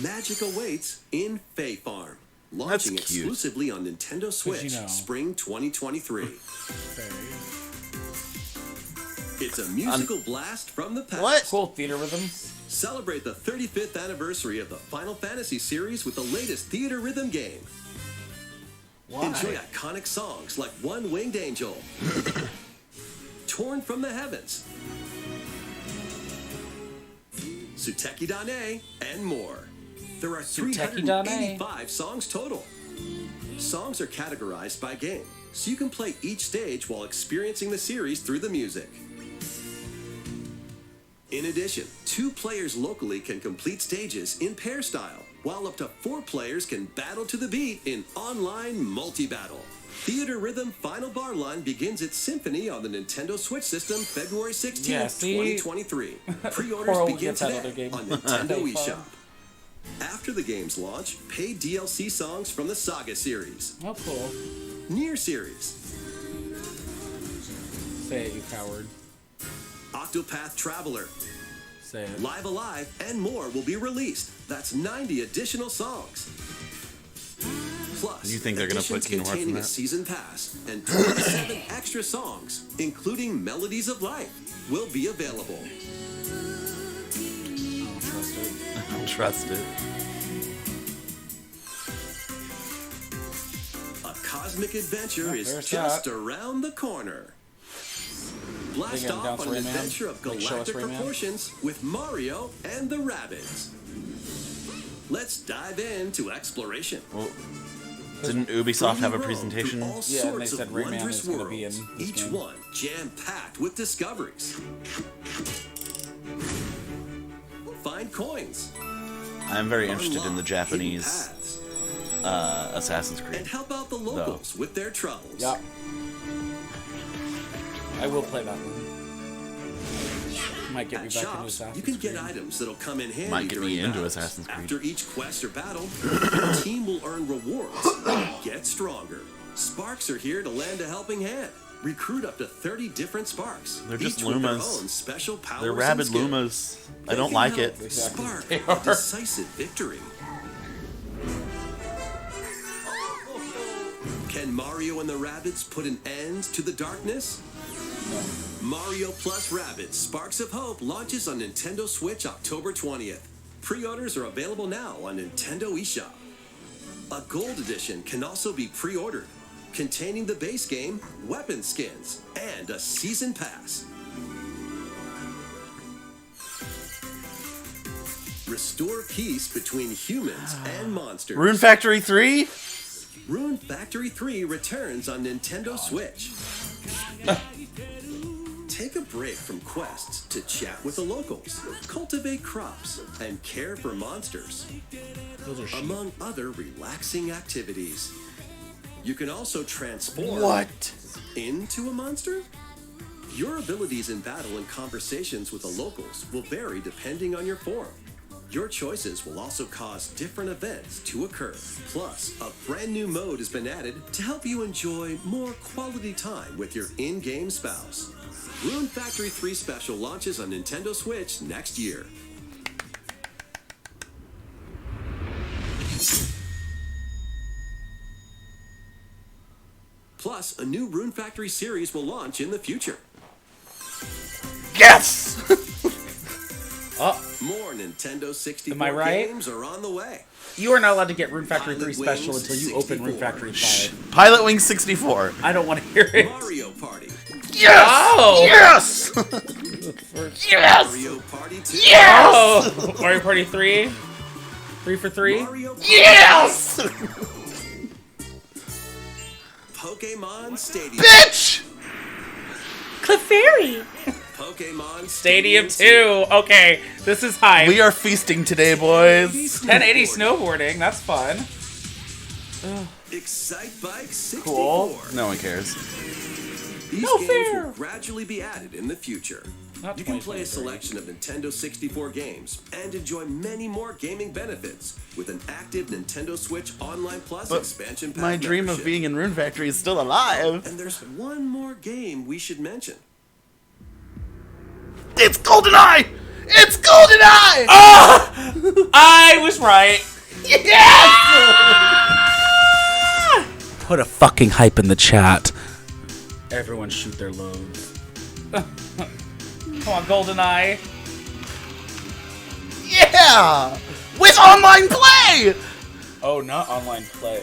Magic awaits in Fae Farm, launching cute. exclusively on Nintendo Switch know. spring 2023. It's a musical blast from the past. What? Cool theater rhythms. Celebrate the 35th anniversary of the Final Fantasy series with the latest theater rhythm game. Why? Enjoy iconic songs like One Winged Angel, Torn from the Heavens, Suteki Dane, and more. There are Suteki 385 songs total. Songs are categorized by game, so you can play each stage while experiencing the series through the music. In addition, 2 players locally can complete stages in pair style, while up to 4 players can battle to the beat in online multi-battle. Theater Rhythm Final Bar Line begins its symphony on the Nintendo Switch system February 16th, Yeah, see? 2023. Poor Pre-orders old begin gets that other today game. on Nintendo Hey, eShop. After the game's launch, pay DLC songs from the Saga series, Oh, cool. Nier series, Say it, you coward. Octopath Traveler, Say it. Live Alive, and more will be released. That's 90 additional songs. Plus, You think they're gonna put editions Kingdom Hearts in containing a that? season pass and 27 extra songs, including Melodies of Life, will be available. I don't trust it. A cosmic adventure Yeah, is there's just that. around the corner. Blast Again, off down on to an Rayman. adventure of Like, show us galactic Rayman. proportions with Mario and the Rabbids. Let's dive into exploration. Well, didn't Ubisoft have a Roam presentation? through all Yeah, and they sorts said of Rayman wondrous is gonna be in worlds, this each game. one jam-packed with discoveries. find coins. I'm very interested in the Unlock Japanese hidden paths, Assassin's Creed. and help out the locals with their troubles. Yep. I will play that one. Might get me At back into shops, Assassin's you can Creed. get items that'll come in handy Might get during me into battles. Assassin's Creed. After each quest or battle, your team will earn rewards and get stronger. Sparks are here to lend a helping hand. Recruit up to 30 different Sparks. They're just each with their Lumas. own special powers They're and rabid skills. Lumas. I They don't can like help it. Spark They a are. decisive victory. Can Mario and the Rabbids put an end to the darkness? Mario Plus Rabbids Sparks of Hope launches on Nintendo Switch October 20th. Pre-orders are available now on Nintendo eShop. A Gold Edition can also be pre-ordered, containing the base game, weapon skins, and a Season Pass. Restore peace between humans and monsters. Rune Factory 3? Rune Factory 3 returns on Nintendo Switch. Take a break from quests to chat with the locals, cultivate crops, and care for monsters, among other relaxing activities. You can also transform into a monster. Your abilities in battle and conversations with the locals will vary depending on your form. Your choices will also cause different events to occur. Plus, a brand new mode has been added to help you enjoy more quality time with your in-game spouse. Rune Factory 3 Special launches on Nintendo Switch next year. Plus, a new Rune Factory series will launch in the future. Yes! More Nintendo 64 Am I right? games are on the way. You are not allowed to get Rune Factory 3 Pilot Special Wings until you open Rune 64. Factory 5. Pilot Wing 64. I don't want to hear it. Mario Party. Yes! Oh! Yes! Yes! Mario Party 2. Yes! Oh! Mario Party 3? 3 for 3? Mario Party Yes! Pokemon Stadium. Bitch! Clefairy! Pokemon Stadium 2. Okay, this is hype. We are feasting today, boys. 1080 snowboarding. That's fun. Excite Bike 64. Cool. No one cares. These No games fair. will gradually be added in the future. Not You can play a 2023. selection of Nintendo 64 games and enjoy many more gaming benefits with an active Nintendo Switch Online Plus But expansion pack my dream of membership. being in Rune Factory is still alive. And there's one more game we should mention. It's GoldenEye! It's GoldenEye! I was right. Put a fucking hype in the chat. Everyone shoot their loads. Come on, GoldenEye. Yeah! With online play! Oh, not online play.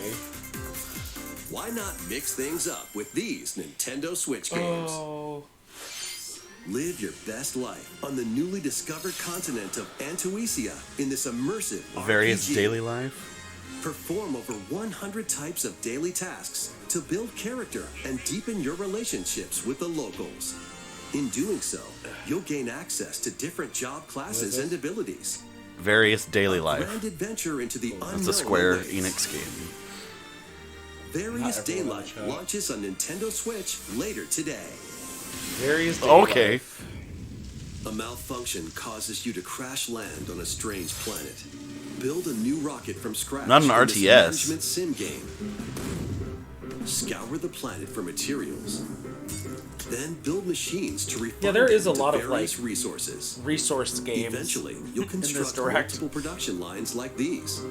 Why not mix things up with these Nintendo Switch games? Oh. Live your best life on the newly discovered continent of Antuisia in this immersive Various RPG. daily life. Perform over 100 types of daily tasks to build character and deepen your relationships with the locals. In doing so, you'll gain access to different job classes and abilities. Various daily life. Grand adventure into the unknown. It's a Square awaits. Enix game. Various Not everyone on the Daylight chat. launches on Nintendo Switch later today. Various Okay. A malfunction causes you to crash land on a strange planet. Build a new rocket from scratch. Not an in this RTS. management sim game. Scour the planet for materials. Then build machines to refine Yeah, there is a them to lot of, various like, resources. resource games. Eventually, you'll this construct direct. multiple production lines like these.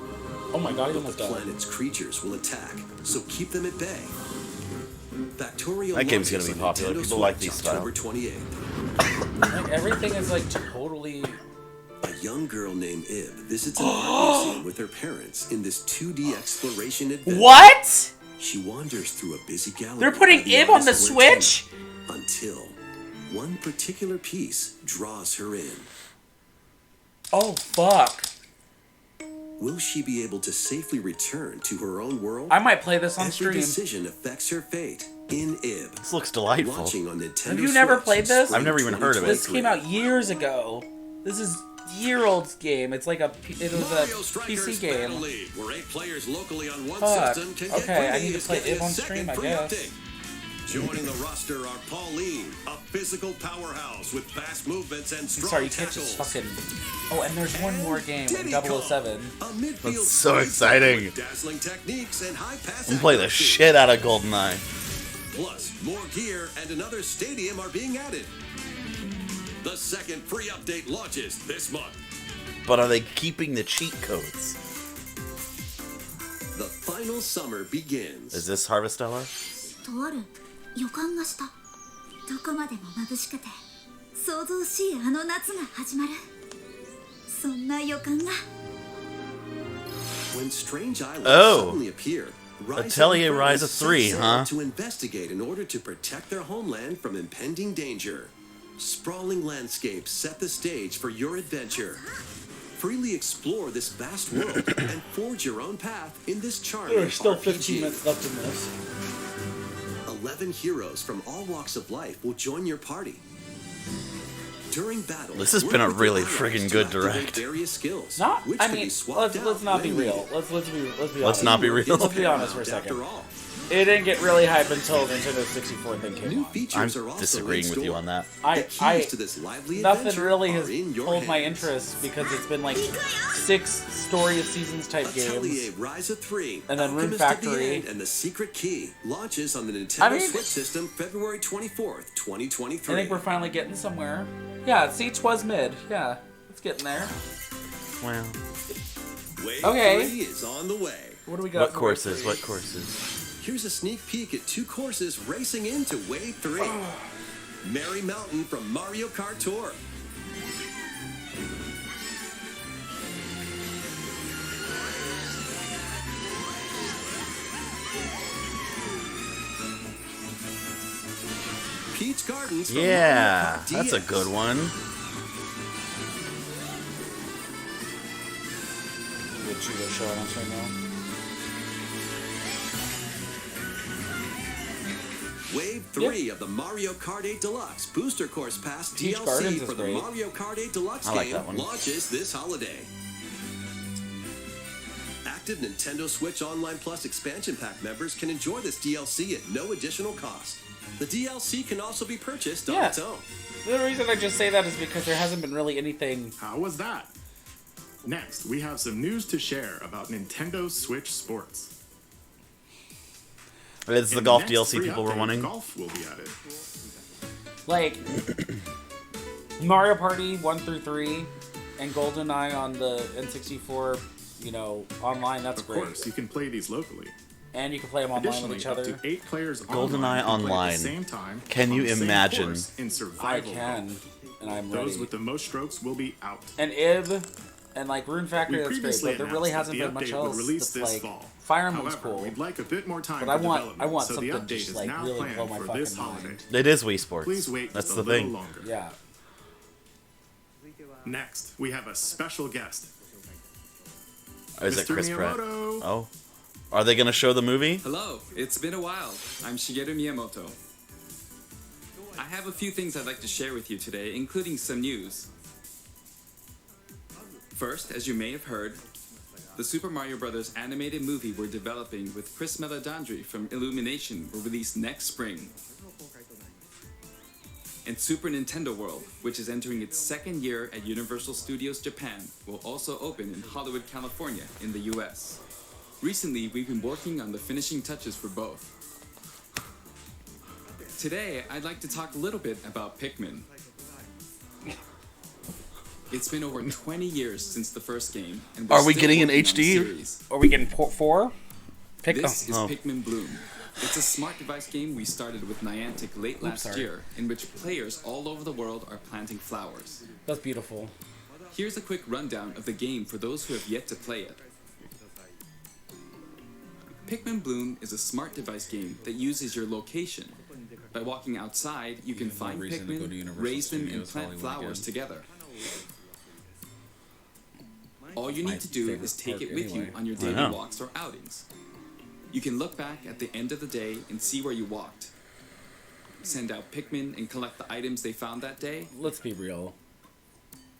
Oh my god, he But almost the died. planet's creatures will attack, so keep them at bay. Factorio That game's gonna launches be on popular. Nintendo People like Switch these style. October 28th. Like, everything is like totally. A young girl named Ib visits an art museum with her parents in this 2D exploration adventure. What? She wanders through a busy gallery. They're putting where the Ib on the artists work Switch? together until one particular piece draws her in. Oh fuck! Will she be able to safely return to her own world? I might play this on Every stream. decision affects her fate in Ib. This looks delightful. Launching on Nintendo Have you never Switch played this? spring I've never even heard of it. This 2023. came out years ago. This is year-old game. It's like it was Mario a Strikers PC Battle game. League, where 8 players locally on one Fuck. system can get Okay, I greedy need to is play getting it on a second stream, I free guess. update. Joining the roster are Pauline, a physical powerhouse with fast movements and strong Sorry, you can't just tackles. fucking... Oh, and there's one more game, Diddy 007. Kong, a midfield That's so sniper exciting. with dazzling techniques and high pass I'm gonna play the accuracy. shit out of GoldenEye. Plus, more gear and another stadium are being added. The second free update launches this month. But are they keeping the cheat codes? The final summer begins. Is this Harvestella? とある予感がした。どこまでも眩しくて想像しいあの夏が始まる。そんな予感が。When strange islands Oh. suddenly appear, Atelier Ryza 3, set sail huh? to investigate in order to protect their homeland from impending danger. Sprawling landscapes set the stage for your adventure. Freely explore this vast world and forge your own path in this charming There's still RPG. 15 minutes left in this. 11 heroes from all walks of life will join your party. During battle, This has work been a with your really allies friggin' to good activate direct. various skills, Not, which I can mean, be swapped let's not out be when real. needed. Let's be Let's honest. not be real. Let's be honest for a second. After all, It didn't get really hype until Nintendo 64 thing came new on. features I'm are also disagreeing in with you store. on that. The keys to this lively Nothing adventure really are has in your pulled my hands. interest because it's been like 6 story of seasons type Atelier games. Ryza 3, And then Rune Alchemist of the Factory. End, and the Secret Key launches on the Nintendo I mean- Switch system February 24th, 2023. I think we're finally getting somewhere. Yeah, see, 'twas mid. Yeah, it's getting there. Well, Wave Okay. 3 is on the way. What do we got? what for courses? Wave What 3? courses? Here's a sneak peek at 2 courses racing into Wave 3. Merry Mountain from Mario Kart Tour. Peach Gardens from Yeah, Mario Kart that's a DS. good one. Would you go show us right now? Wave 3 of the Mario Kart 8 Deluxe Booster Course Pass Peach DLC Gardens for is the great. Mario Kart 8 Deluxe I like game that one. launches this holiday. Active Nintendo Switch Online Plus expansion pack members can enjoy this DLC at no additional cost. The DLC can also be purchased on Yeah. its own. The reason I just say that is because there hasn't been really anything. How was that? Next, we have some news to share about Nintendo Switch Sports. It's the In golf next DLC free people were update, wanting. Golf will be added. Like, Mario Party 1 through 3 and GoldenEye on the N64, you know, online, that's Of great. course, you can play these locally. And you can play them online Additionally, with each up other. to 8 players GoldenEye online can play Online. at the same time. Can on you the same imagine? course in I survival can, golf. and I'm Those ready. with the most strokes will be out. And IB and like Rune Factory, We that's great, previously but there really announced hasn't that been the much update would else release that's this like fall. Fire Emblem's However, cool. we'd like a bit more time But for I development, want so the something update just is like now really planned blow my for fucking this holiday. mind. It is Wii Sports. Please wait That's just the a little thing. longer. Yeah. Next, we have a special guest. Is it Mr. Chris Pratt? Miyamoto. Oh, are they gonna show the movie? Hello, it's been a while. I'm Shigeru Miyamoto. I have a few things I'd like to share with you today, including some news. First, as you may have heard, the Super Mario Bros. Animated movie we're developing with Chris Meledandri from Illumination will release next spring. And Super Nintendo World, which is entering its second year at Universal Studios Japan, will also open in Hollywood, California, in the US. Recently, we've been working on the finishing touches for both. Today, I'd like to talk a little bit about Pikmin. It's been over 20 years since the first game, and we're Are we still getting an working on the HD? series. Are we getting 4? This is Oh. Pikmin Bloom. It's a smart device game we started with Niantic late last sorry. year, in which players all over the world are planting flowers. That's beautiful. Here's a quick rundown of the game for those who have yet to play it. Pikmin Bloom is a smart device game that uses your location. By walking outside, you can find reason to go to Pikmin, Universal raise them, and Studios plant Hollywood flowers again. together. All you My need to do favorite is take park it with you anyway. on your I daily know. walks or outings. You can look back at the end of the day and see where you walked. Send out Pikmin and collect the items they found that day. Let's be real.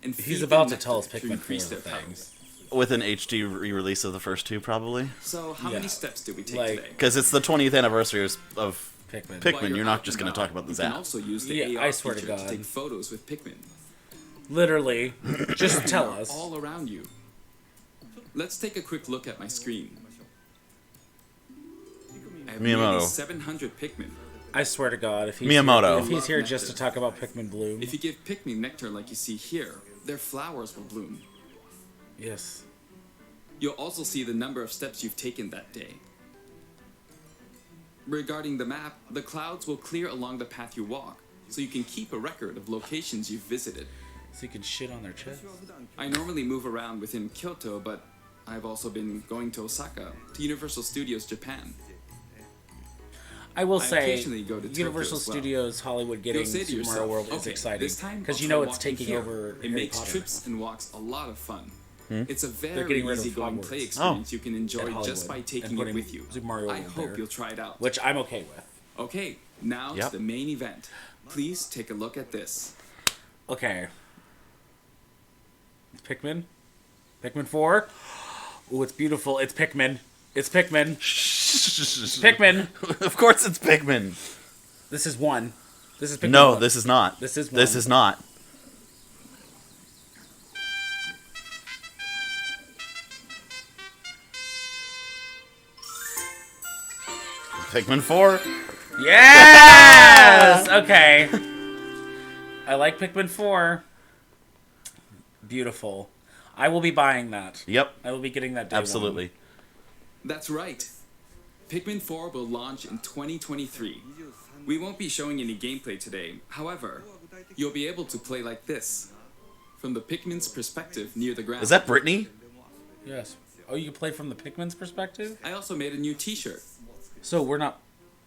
and He's feed about them to tell us nectar to Pikmin increase 4 their power. things. With an HD re-release of the first two, probably. So, how many steps did we take like- today? Because it's the 20th anniversary of Pikmin. While You're out not just and going to talk about the you can Zap. also use the Yeah, AR I swear to feature God. take photos with Pikmin. Literally, just tell They are us. all around you. Let's take a quick look at my screen. I have nearly Miyamoto. 700 Pikmin. I swear to God, if he's Miyamoto. if he's here just to talk about Pikmin Bloom, If you give Pikmin nectar like you see here, their flowers will bloom. yes. You'll also see the number of steps you've taken that day. Regarding the map, the clouds will clear along the path you walk, so you can keep a record of locations you've visited. So you can shit on their chest. I normally move around within Kyoto, but I've also been going to Osaka, to Universal Studios Japan. I will I say, occasionally go to Tokyo Universal as well. Studios Hollywood getting You'll say to Super Mario yourself, World is "Okay, exciting this time because I'll you try know it's walking taking here." over It Harry makes Potter. trips and walks a lot of fun. It's a They're very getting rid of easygoing Hogwarts. play experience you can at enjoy Hollywood just by and taking it putting with you. Super Mario I World hope there. you'll try it out. Which I'm okay with. Okay, now Yep. to the main event. Please take a look at this. Okay. Pikmin? Pikmin 4? Ooh, it's beautiful. It's Pikmin. It's Pikmin. It's Pikmin. Of course it's Pikmin. This is 1. This is Pikmin No, 1. this is not. This is This one. is not. Pikmin 4. Yes! Okay. I like Pikmin 4. Beautiful. I will be buying that. Yep. I will be getting that day Absolutely. That's right. Pikmin 4 will launch in 2023. We won't be showing any gameplay today. However, you'll be able to play like this. From the Pikmin's perspective near the ground. Is that Brittany? 1. Yes. Oh, you can play from the Pikmin's perspective? I also made a new t-shirt. So we're not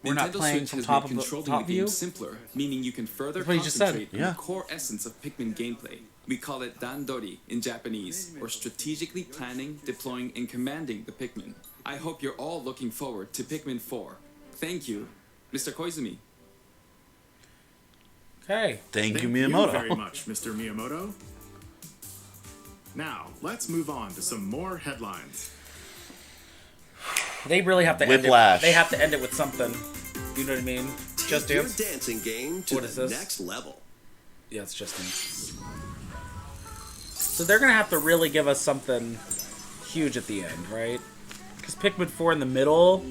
Nintendo playing Switch from has top made of the controlling top the game view? simpler, meaning you can further That's what you just said. concentrate on Yeah. the core essence of Pikmin gameplay. We call it dandori in Japanese, or strategically planning, deploying, and commanding the Pikmin. I hope you're all looking forward to Pikmin 4. Thank you, Mr. Koizumi. Okay. Thank you, Thank Miyamoto. you very much, Mr. Miyamoto. Now, let's move on to some more headlines. They really have to Whiplash. end it. They have to end it with something. You know what I mean? Just Take your Dance? dancing game to What is the this? next level. Yeah, it's Just Dance. So they're going to have to really give us something huge at the end, right? Because Pikmin 4 in the middle...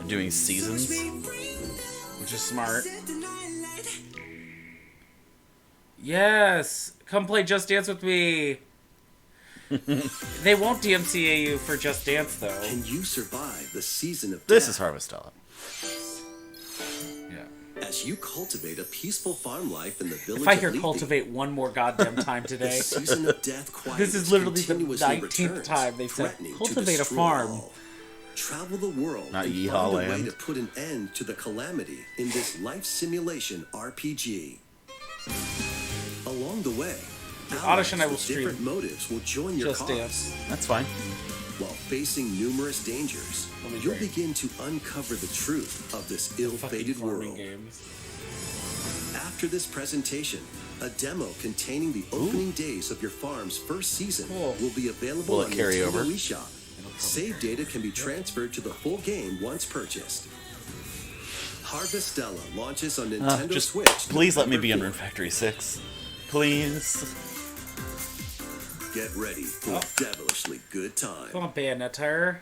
Doing seasons. Which is smart. Yes! Come play Just Dance with me! They won't DMCA you for Just Dance, though. Can you survive the season of This death is Harvestella. Yeah. as you cultivate a peaceful farm life in the village If I of hear Leafy? cultivate one more goddamn time The today... season of death quiet This is literally the continuously 19th returns, time they've said, threatening to cultivate a destroy farm. all. Travel the world Not and Yeehaw find a way Land. to put an end to the calamity in this life simulation RPG. Along the way, Oddish and I will with different stream motives will join your Just cause. Dance. That's fine. While facing numerous dangers, That'll be you'll great. begin to uncover the truth of this Fucking ill-fated farming world. games. After this presentation, a demo containing the opening days of your farm's first season Cool. will be available Will it on carry Nintendo over? eShop. Save data can be transferred to the full game once purchased. Harvestella launches on Nintendo Just Switch. please let me be November under Factory 6. Please. 4th. Get ready for a devilishly good time. Come on, Bayonetta.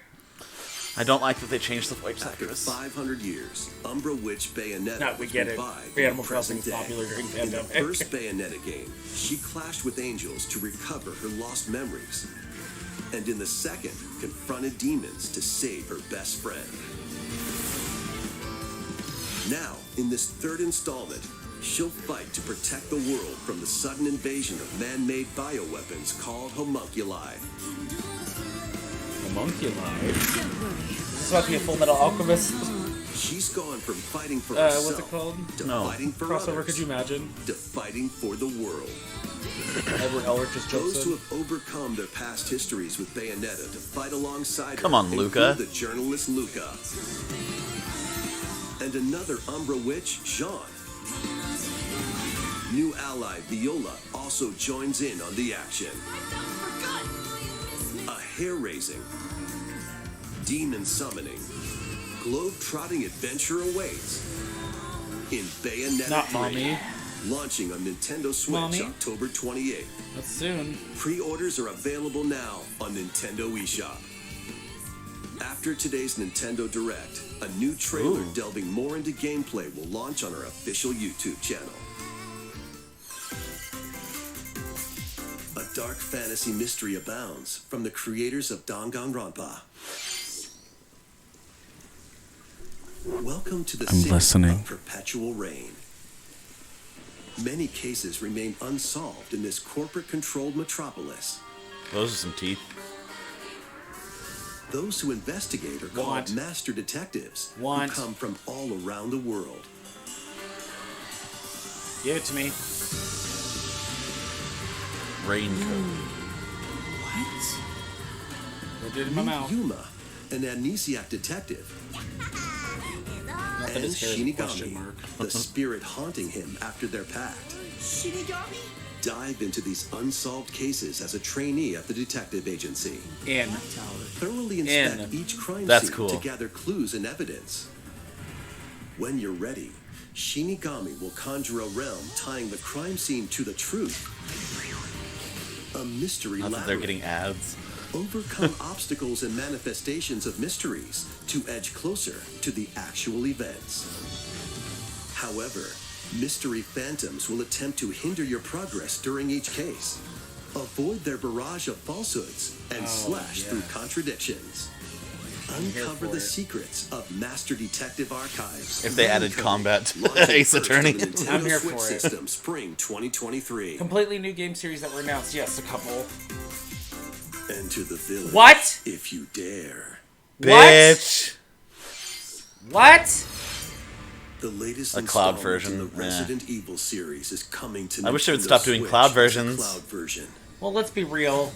I don't like that they changed the voice After actors. 500 years, Umbra Witch Bayonetta No, we was get it. revived Animal in the Crossing present is day. popular during In the pandemic. first Bayonetta game, she clashed with angels to recover her lost memories. And in the second, confronted demons to save her best friend. Now, in this third installment, she'll fight to protect the world from the sudden invasion of man-made bioweapons called homunculi. Homunculi? Is this about to be a Full Metal Alchemist? She's gone from fighting for herself What's it called? to No. fighting for Crossover, others, could you imagine? to fighting for the world. Edward Elric just jokes Those who in. have overcome their past histories with Bayonetta to fight alongside Come her on, Luca. include the journalist Luca. And another Umbra witch, Jean. New ally Viola also joins in on the action. A hair-raising, demon summoning, globe-trotting adventure awaits in Bayonetta Not 3, Mommy. launching on Nintendo Switch Mommy? October 28th. That's soon. Pre-orders are available now on Nintendo eShop. After today's Nintendo Direct, a new trailer Ooh. delving more into gameplay will launch on our official YouTube channel. A dark fantasy mystery abounds from the creators of Danganronpa. Welcome to the city listening. of perpetual rain. Many cases remain unsolved in this corporate-controlled metropolis. Those are some teeth. Those who investigate are called Want. master detectives Want. who come from all around the world. Give it to me. Raincoat. What? Put it in my Meet mouth. Yuma, an amnesiac detective, Not that and it's here, the question Shinigami, mark. the spirit haunting him after their pact. Shinigami? Dive into these unsolved cases as a trainee at the detective agency. In. Thoroughly inspect In. each crime That's scene cool. to gather clues and evidence. When you're ready, Shinigami will conjure a realm tying the crime scene to the truth. A mystery Not that they're labyrinth. getting ads. Overcome obstacles and manifestations of mysteries to edge closer to the actual events. However, mystery phantoms will attempt to hinder your progress during each case. Avoid their barrage of falsehoods and slash through contradictions. Uncover for the it. secrets of Master Detective Archives. If they added Raincoat, combat to launching Ace first Attorney. on the Nintendo I'm here Switch for it. system, spring 2023. Completely new game series that were announced. Yes, a couple. Enter the village. What? If you dare. Bitch. What? The latest A cloud installment version, in the eh. Resident Evil series is coming to I wish they would Nintendo stop doing Switch cloud as a versions. Cloud version. Well, let's be real.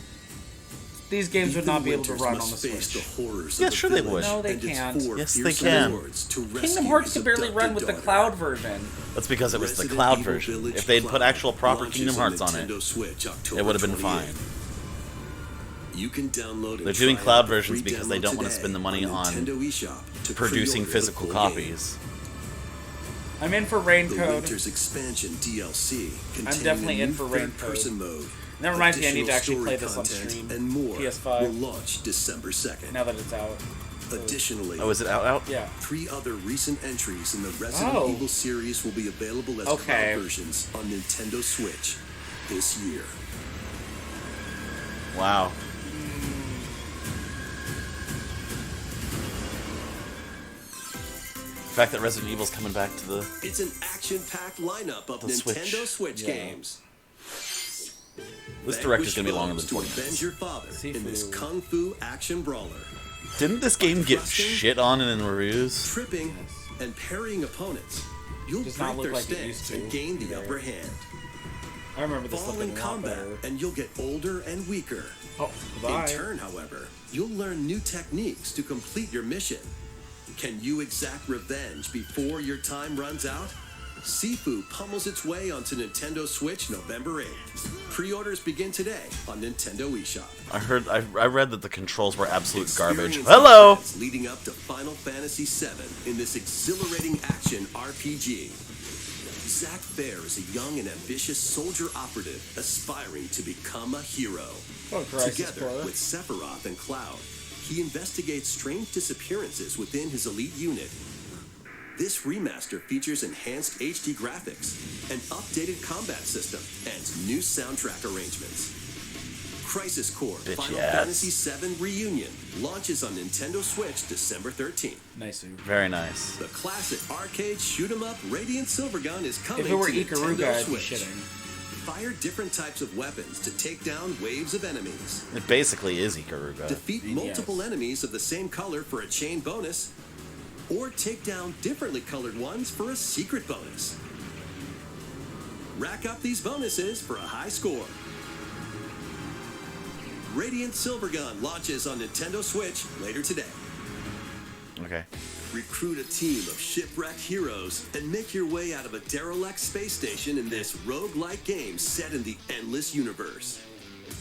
These games would Ethan not be able to Winters run on must the face Switch. the horrors Yeah, of the sure they village would. No, they and its can't. 4 Yes, they fearsome can. lords to Kingdom rescue Hearts his could barely run with the adopted cloud daughter. version. That's because it was the Resident cloud Evil version. Village If they'd put Cloud actual proper launches Kingdom Hearts on it, Nintendo Switch, October it would have been 28th. fine. You can download and They're doing try cloud out the versions free because they demo don't want to today spend the money on Nintendo eShop to producing pre-order the physical full copies. I'm in for The Raincoat. Winter's expansion DLC containing definitely a in new for Raincoat. third-person mode. That reminds me, I need to additional actually play story this on content, stream. and more PS5. will launch December 2nd. Now that it's out. Additionally, Oh, is it out? Yeah. 3 other recent entries in the Resident Oh. Evil series will be available as Okay. cloud versions on Nintendo Switch this year. Wow. The fact that Resident Evil's coming back to the... It's an action-packed lineup of The Nintendo Switch. Switch games. This direct is going to be longer than to 20 avenge minutes. your father in this Sifu. kung fu action brawler. Didn't this game get Thrusting, shit on in reviews? Tripping and parrying opponents. You'll Does break not look their like it used stance to. and gain the Yeah. upper hand. I remember this Fall looking in a lot combat better. and you'll get older and weaker. Oh, goodbye. In turn, however, you'll learn new techniques to complete your mission. Can you exact revenge before your time runs out? Sifu pummels its way onto Nintendo Switch November 8th. Pre-orders begin today on Nintendo eShop. I read that the controls were absolute garbage. Experience Hello! the events leading up to Final Fantasy VII in this exhilarating action RPG. Zack Fair is a young and ambitious soldier operative aspiring to become a hero. Oh, Crisis Together Core. with Sephiroth and Cloud, he investigates strange disappearances within his elite unit. This remaster features enhanced HD graphics, an updated combat system, and new soundtrack arrangements. Crisis Core Final Fantasy VII Reunion launches on Nintendo Switch December 13th. Nice. Very nice. The classic arcade shoot-'em-up Radiant Silvergun is coming If it were to Ikaruga, Nintendo I'd be Switch. shitting. Fire different types of weapons to take down waves of enemies. It basically is Ikaruga. Defeat multiple enemies of the same color for a chain bonus, or take down differently colored ones for a secret bonus. Rack up these bonuses for a high score. Radiant Silvergun launches on Nintendo Switch later today. Okay. Recruit a team of shipwrecked heroes and make your way out of a derelict space station in this roguelike game set in the endless universe.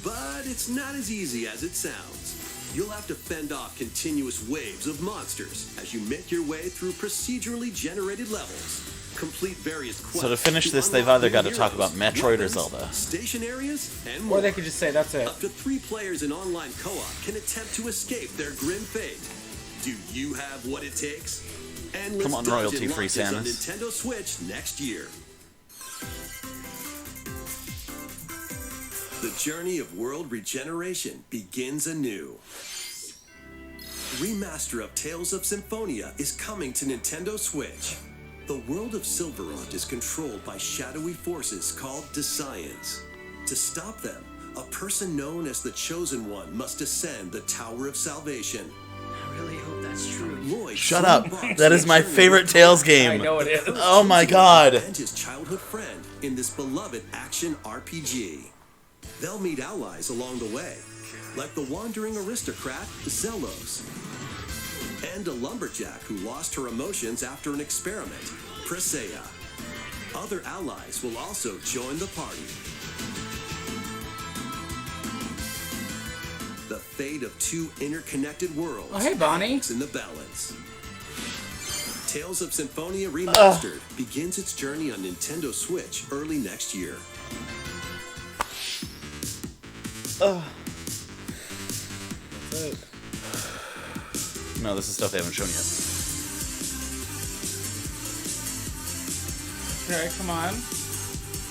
But it's not as easy as it sounds. You'll have to fend off continuous waves of monsters as you make your way through procedurally generated levels. Complete various quests. So to finish this, they've unlock either got to new talk heroes, about Metroid or weapons, Zelda. station areas, and more. Or they could just say that's it. Up to 3 players in online co-op can attempt to escape their grim fate. Do you have what it takes? Endless Come on, Dungeon royalty-free launches on Samus. Nintendo Switch next year. The journey of world regeneration begins anew. Remaster of Tales of Symphonia is coming to Nintendo Switch. The world of Silverrot is controlled by shadowy forces called Desians. To stop them, a person known as the Chosen One must ascend the Tower of Salvation. I really hope that's true. Lloyd Shut up. embarks That on is a my journey favorite with Tales Cloud. game. I know it is. Oh my god. And his childhood friend in this beloved action RPG. They'll meet allies along the way, like the wandering aristocrat Zelos, and a lumberjack who lost her emotions after an experiment, Presea. Other allies will also join the party. The fate of 2 interconnected worlds Oh, hey, Bonnie. hangs in the balance. Tales of Symphonia Remastered begins its journey on Nintendo Switch early next year. That's it. No, this is stuff they haven't shown yet. Okay, come on.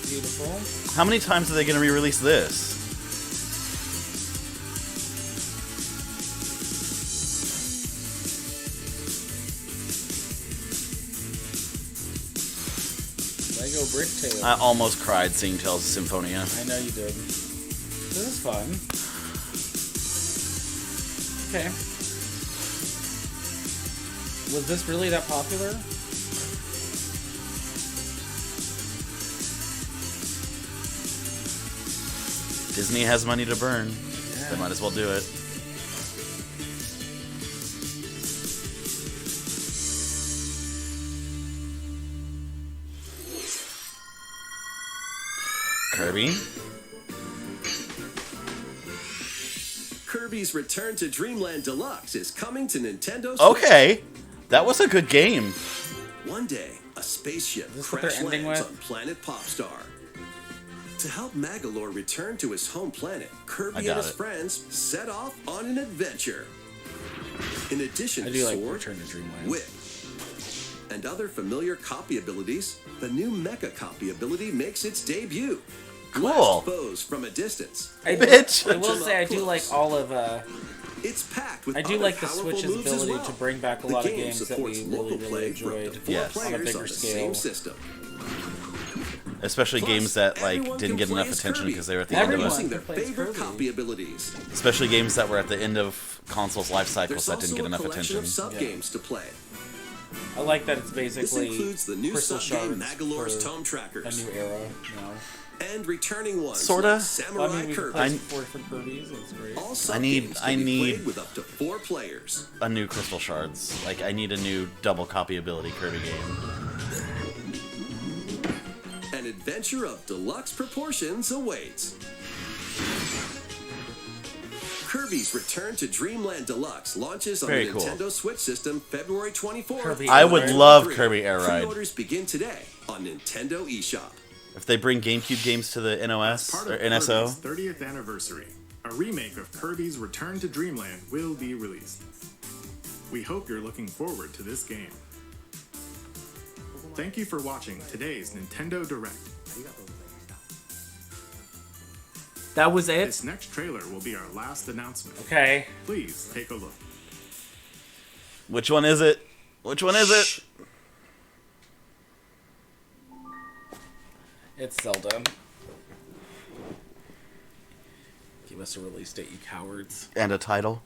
Beautiful. How many times are they going to re-release this? Lego Brick Tale. I almost cried seeing Tales of Symphonia. I know you did. This is fun. Okay. Was this really that popular? Disney has money to burn. Yeah. They might as well do it. Kirby? Kirby's Return to Dreamland Deluxe is coming to Nintendo Switch. Okay. That was a good game. One day, a spaceship Is this what they're crash ending lands with? on planet Popstar. To help Magalore return to his home planet, I Kirby got and his it. friends set off on an adventure. In addition I to do like sword, Return to Dreamland. whip, and other familiar copy abilities, the new Mecha copy ability makes its debut. Cool. Blast foes from a distance. Bitch. I will say I do like all of. It's packed with I do other like the powerful Switch's moves as ability well. to bring back a The lot of game games that supports we local really play for up to enjoyed. 4 Yes. players On a bigger on the scale. same system. Especially Plus, games that like everyone didn't can get play enough as attention Kirby, because they were at the Everyone. end of using a, their Plays favorite Kirby. copy abilities. especially games that were at the end of consoles' life cycles There's that didn't also get a enough collection attention. of sub-games to play. I like that it's This basically includes the new Crystal sub-game Shards Magalore's for Tome a Trackers new era. You know. and returning ones Sorta. like Samurai I mean, we can Kirby. play some 4 different Kirby's. It's great. All I need- sub-games I can be need- played with up to 4 players. A new Crystal Shards. Like I need a new double copy ability Kirby game. An adventure of deluxe proportions awaits. Kirby's Return to Dreamland Deluxe launches on Very the cool. Nintendo Switch system February 24th. Kirby I would love Kirby Air Ride. Pre-orders begin today on Nintendo eShop. If they bring GameCube games to the NOS Part or of NSO, Kirby's 30th anniversary, a remake of Kirby's Return to Dreamland will be released. We hope you're looking forward to this game. Thank you for watching today's Nintendo Direct. That was it? This next trailer will be our last announcement. Okay. Please take a look. Which one is it? Which one is it? It's Zelda. Give us a release date, you cowards. And a title.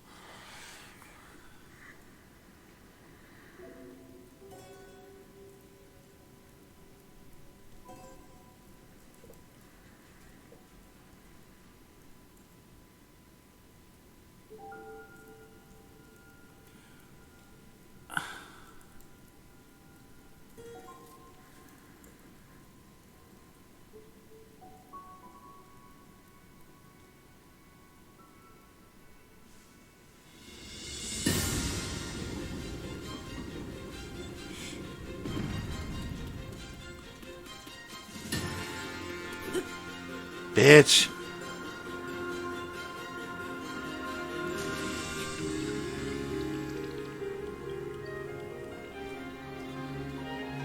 Bitch.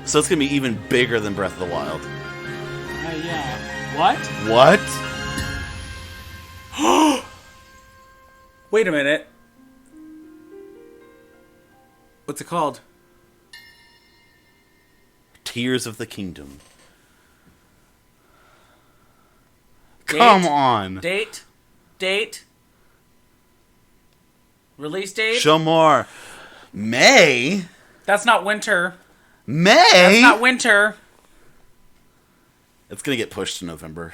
So it's gonna be even bigger than Breath of the Wild. Yeah. What? What? Wait a minute. What's it called? Tears of the Kingdom. Date? Come on. Date? Release date? Show more. May? That's not winter. May? That's not winter. It's gonna get pushed to November.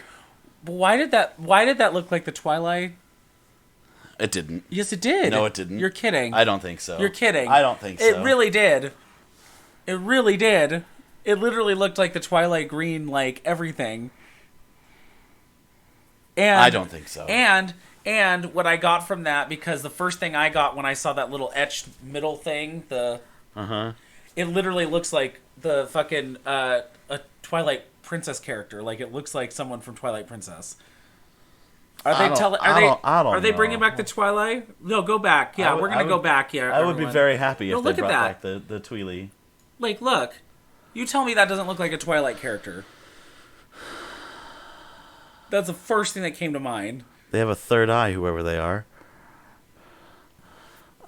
But why did that look like the Twilight? It didn't. Yes, it did. No, it didn't. You're kidding. I don't think so. You're kidding. I don't think so. It really did. It really did. It literally looked like the Twilight green, like everything. And I don't think so. And what I got from that, because the first thing I got when I saw that little etched middle thing, it literally looks like the fucking a Twilight Princess character. Like it looks like someone from Twilight Princess. Are they bringing back the Twilight? No, go back. Yeah, we're gonna go back. Yeah, I would be very happy if they brought back the Tweely. Like, look, you tell me that doesn't look like a Twilight character. That's the first thing that came to mind. They have a third eye, whoever they are.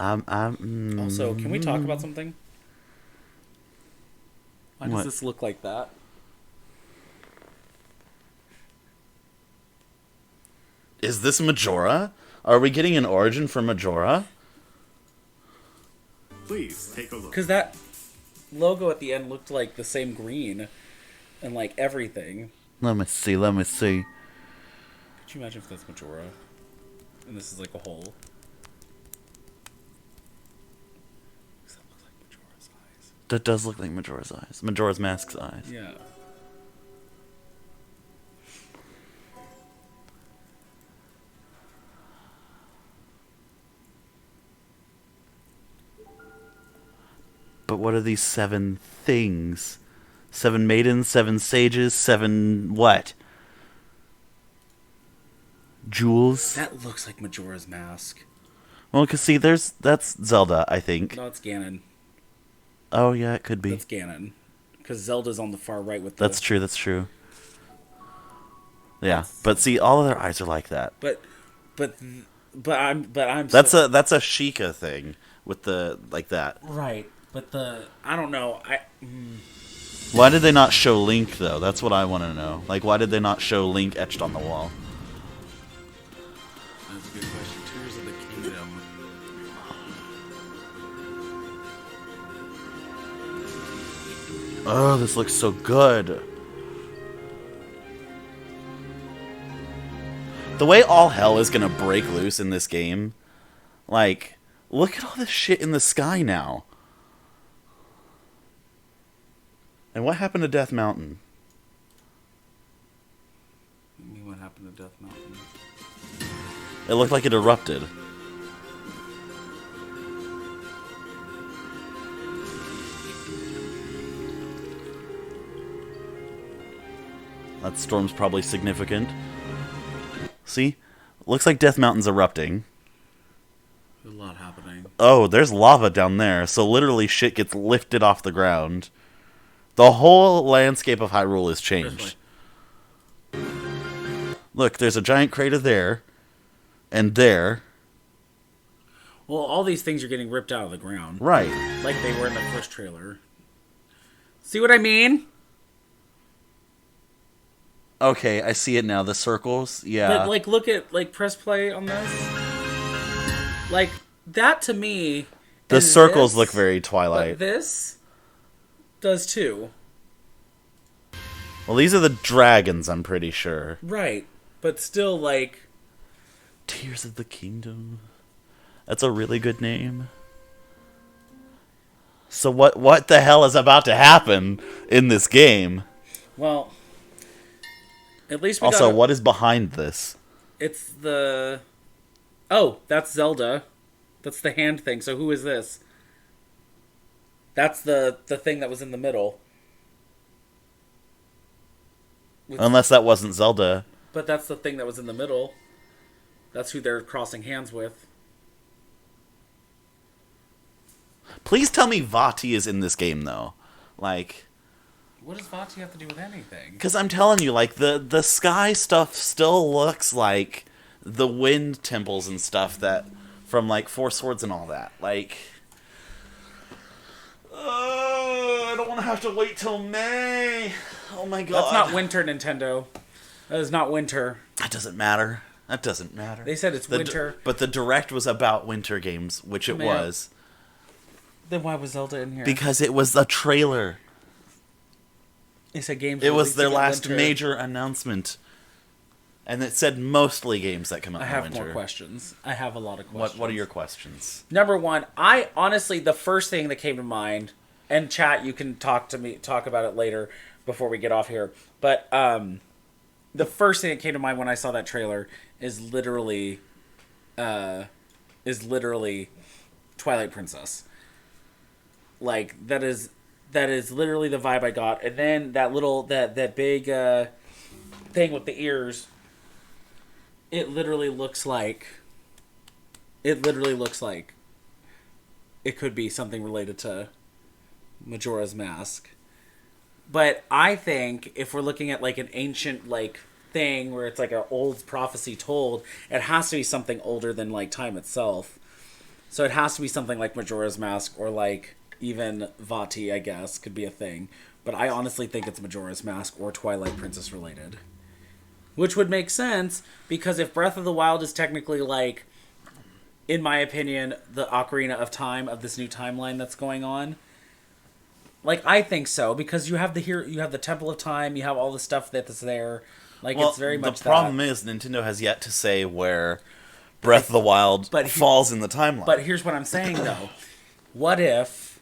Also, can we talk about something? Why does What? this look like that? Is this Majora? Are we getting an origin for Majora? Please take a look. Because that logo at the end looked like the same green and like everything. Let me see. Could you imagine if that's Majora? And this is like a hole. Does that look like Majora's eyes? That does look like Majora's eyes. Majora's Mask's eyes. Yeah. But what are these 7 things? 7 maidens, 7 sages, 7 what? Jewels? That looks like Majora's Mask. Well, because see, that's Zelda, I think. No, it's Ganon. Oh, yeah, it could be. That's Ganon. Because Zelda's on the far right with the... That's true. Yeah, but see, all of their eyes are like that. But I'm That's a Sheikah thing with the like that. Right, but I don't know. Why did they not show Link though? That's what I want to know. Like, why did they not show Link etched on the wall? That's a good question. Tears of the Kingdom. Oh, this looks so good. The way all hell is gonna break loose in this game, like, look at all this shit in the sky now. And what happened to Death Mountain? What do you mean what happened to Death Mountain? It looked like it erupted. That storm's probably significant. See? Looks like Death Mountain's erupting. There's a lot happening. Oh, there's lava down there. So literally shit gets lifted off the ground. The whole landscape of Hyrule is changed. Look, there's a giant crater there. And there. Well, all these things are getting ripped out of the ground. Right. Like they were in the first trailer. See what I mean? Okay, I see it now. The circles. Yeah. Like look at, like, press play on this. Like, that to me... The circles look very Twilight. But this does too. Well, these are the dragons, I'm pretty sure. Right. But still, like... Tears of the Kingdom. That's a really good name. So what the hell is about to happen in this game? Well, at least we also, got... what is behind this? It's the... Oh, that's Zelda. That's the hand thing. So who is this? That's the thing that was in the middle. Unless that wasn't Zelda. But that's the thing that was in the middle. That's who they're crossing hands with. Please tell me Vati is in this game, though. Like... What does Vati have to do with anything? Because I'm telling you, like, the sky stuff still looks like the wind temples and stuff that... From, like, Four Swords and all that. Like... I don't want to have to wait till May. Oh my god. That's not winter, Nintendo. That is not winter. That doesn't matter. That doesn't matter. They said it's winter. But the Direct was about winter games, which it was. Then why was Zelda in here? Because it was a trailer. They said games. It was their last major announcement. And it said mostly games that come out in winter. I have more questions. I have a lot of questions. What are your questions? Number one, I honestly, the first thing that came to mind, and chat, you can talk about it later before we get off here. But the first thing that came to mind when I saw that trailer is literally Twilight Princess. Like that is literally the vibe I got. And then that big thing with the ears. It literally looks like it could be something related to Majora's Mask. But I think if we're looking at like an ancient like thing where it's like an old prophecy told, it has to be something older than like time itself. So it has to be something like Majora's Mask or like even Vati, I guess, could be a thing. But I honestly think it's Majora's Mask or Twilight Princess related. Which would make sense, because if Breath of the Wild is technically, like, in my opinion, the Ocarina of Time of this new timeline that's going on, like, I think so, because you have the Temple of Time, you have all the stuff that's there, like, it's very much the problem is Nintendo has yet to say where Breath of the Wild falls in the timeline. But here's what I'm saying, though. What if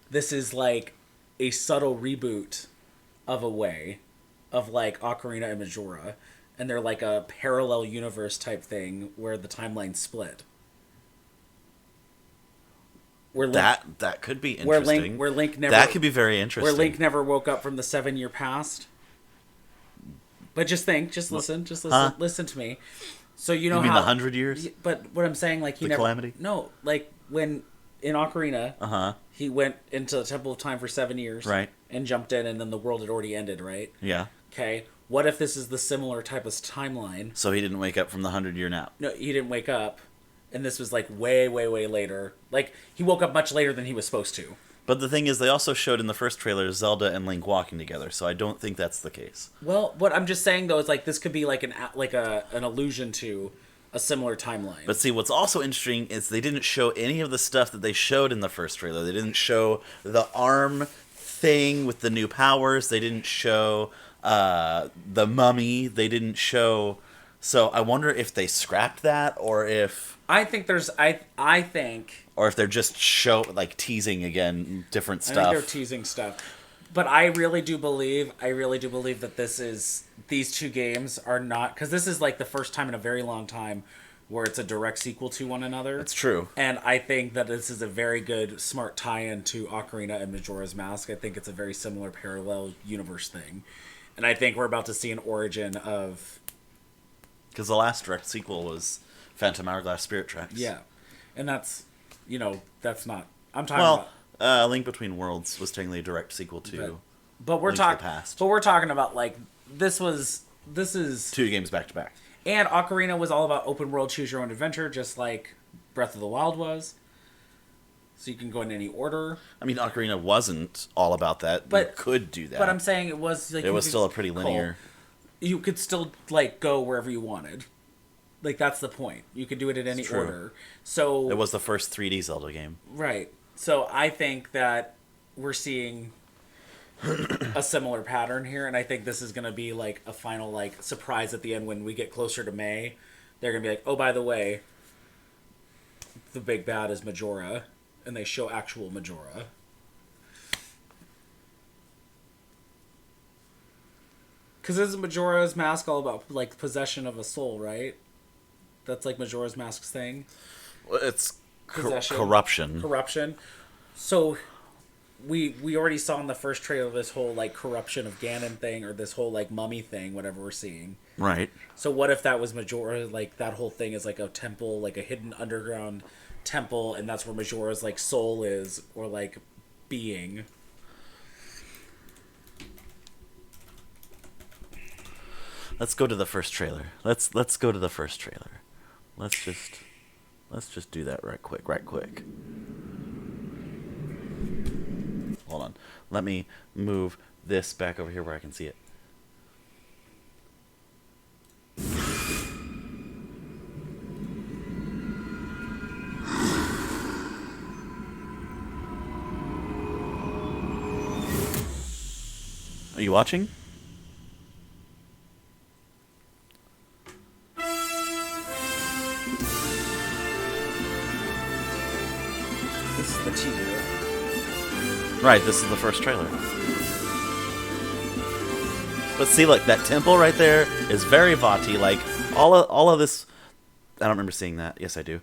this is, like, a subtle reboot of a way of, like, Ocarina and Majora, and they're like a parallel universe type thing where the timeline split. That could be interesting. Where Link never... That could be very interesting. Where Link never woke up from the 7-year past. But just listen to me. So you know you mean how... the 100 years? But what I'm saying, like, Calamity? No, like, when in Ocarina, he went into the Temple of Time for 7 years. Right. And jumped in, and then the world had already ended, right? Yeah. Okay. What if this is the similar type of timeline? So he didn't wake up from the 100-year nap. No, he didn't wake up. And this was like way, way, way later. Like, he woke up much later than he was supposed to. But the thing is, they also showed in the first trailer Zelda and Link walking together, so I don't think that's the case. Well, what I'm just saying, though, is like this could be like an allusion to a similar timeline. But see, what's also interesting is they didn't show any of the stuff that they showed in the first trailer. They didn't show the arm thing with the new powers. They didn't show... the mummy, they didn't show. So I wonder if they scrapped that, or if I think or if they're just teasing again different stuff. I think they're teasing stuff. But I really do believe that these two games are not, because this is like the first time in a very long time where it's a direct sequel to one another. It's true. And I think that this is a very good, smart tie-in to Ocarina and Majora's Mask. I think it's a very similar parallel universe thing. And I think we're about to see an origin of Because the last direct sequel was Phantom Hourglass Spirit Tracks. Yeah, and that's that's not. I'm talking about. Link Between Worlds was technically a direct sequel to. But we're talking. But we're talking about like this is 2 games back to back. And Ocarina was all about open world, choose your own adventure, just like Breath of the Wild was. So you can go in any order. I mean, Ocarina wasn't all about that. But you could do that. But I'm saying it was like it was still a pretty linear. You could still like go wherever you wanted. Like that's the point. You could do it in any order. So it was the first 3D Zelda game. Right. So I think that we're seeing a similar pattern here, and I think this is going to be like a final like surprise at the end when we get closer to May. They're going to be like, "Oh, by the way, the big bad is Majora," and they show actual Majora. Because isn't Majora's Mask all about like possession of a soul, right? That's like Majora's Mask's thing. Well, it's corruption. Corruption. So we already saw in the first trailer this whole like corruption of Ganon thing, or this whole like mummy thing, whatever we're seeing. Right. So what if that was Majora? Like that whole thing is like a temple, like a hidden underground temple, and that's where Majora's like soul is, or like being. Let's go to the first trailer. Let's go to the first trailer. Let's just do that right quick. Hold on. Let me move this back over here where I can see it. Are you watching? This is the teaser. Right, this is the first trailer. But see, look, that temple right there is very VODs. Like all of this, I don't remember seeing that. Yes, I do.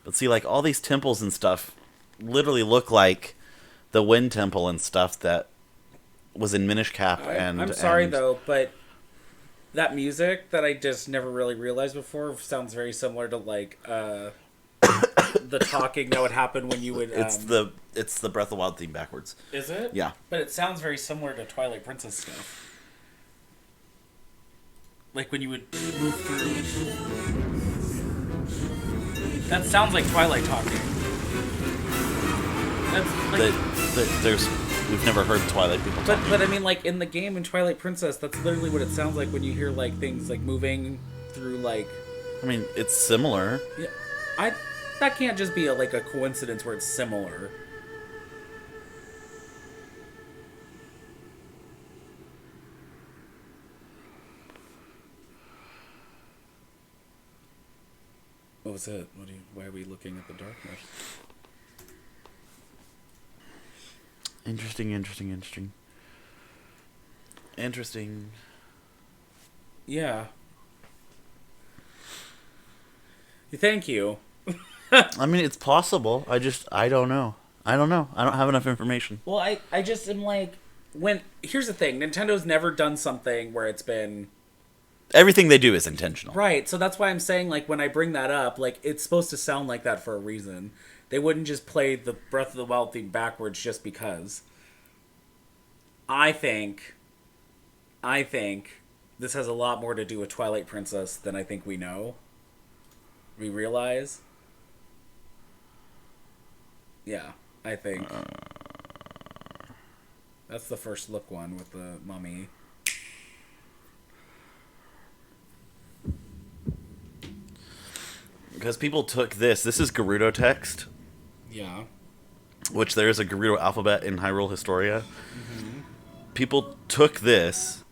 But see, like, all these temples and stuff literally look like the Wind Temple and stuff that was in Minish Cap. I'm sorry, though, but that music that I just never really realized before sounds very similar to, like, the talking that would happen when you would... It's the Breath of the Wild theme backwards. Is it? Yeah. But it sounds very similar to Twilight Princess stuff. Like, when you would move through... That sounds like Twilight talking. That's like, we've never heard Twilight people talking. But I mean, like in the game in Twilight Princess, that's literally what it sounds like when you hear like things like moving through like. I mean, it's similar. Yeah, that can't just be like a coincidence where it's similar. What was it? Why are we looking at the darkness? Interesting. Yeah. Thank you. I mean, it's possible. I don't know. I don't have enough information. Well, I just am like, here's the thing. Nintendo's never done something where it's been... Everything they do is intentional. Right, so that's why I'm saying, like, when I bring that up, like, it's supposed to sound like that for a reason. They wouldn't just play the Breath of the Wild theme backwards just because. I think this has a lot more to do with Twilight Princess than I think we know. We realize. Yeah, I think. That's the first look one with the mummy. Because people took this is Gerudo text. Yeah. Which there is a Gerudo alphabet in Hyrule Historia. Mm-hmm. People took this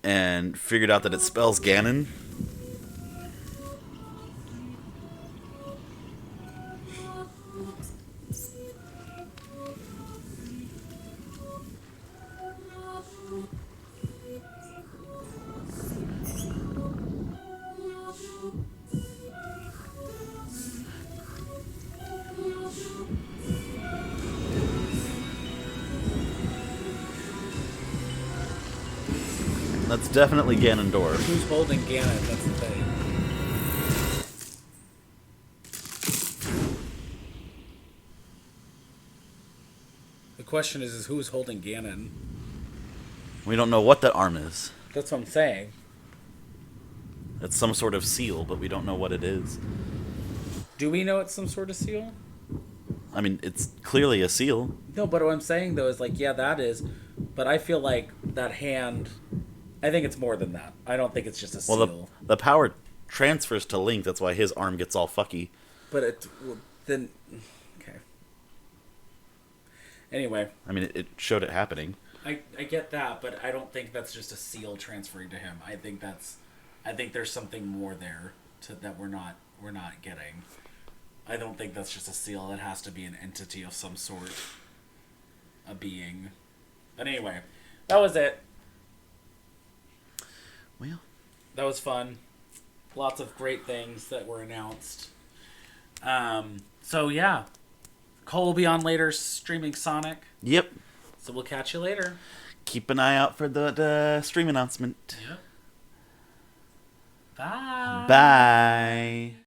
and figured out that it spells Ganon. That's definitely Ganondorf. Who's holding Ganon? That's the thing. The question is who's holding Ganon? We don't know what that arm is. That's what I'm saying. It's some sort of seal, but we don't know what it is. Do we know it's some sort of seal? I mean, it's clearly a seal. No, but what I'm saying though is like, yeah, that is. But I feel like that hand. I think it's more than that. I don't think it's just a seal. Well, the power transfers to Link. That's why his arm gets all fucky. But it then. Okay. Anyway. I mean, it showed it happening. I get that, but I don't think that's just a seal transferring to him. I think there's something more there that we're not getting. I don't think that's just a seal. That has to be an entity of some sort, a being. But anyway, that was it. Well, that was fun. Lots of great things that were announced. So yeah, Cole will be on later streaming Sonic. Yep. So we'll catch you later. Keep an eye out for the stream announcement. Yep. Bye. Bye.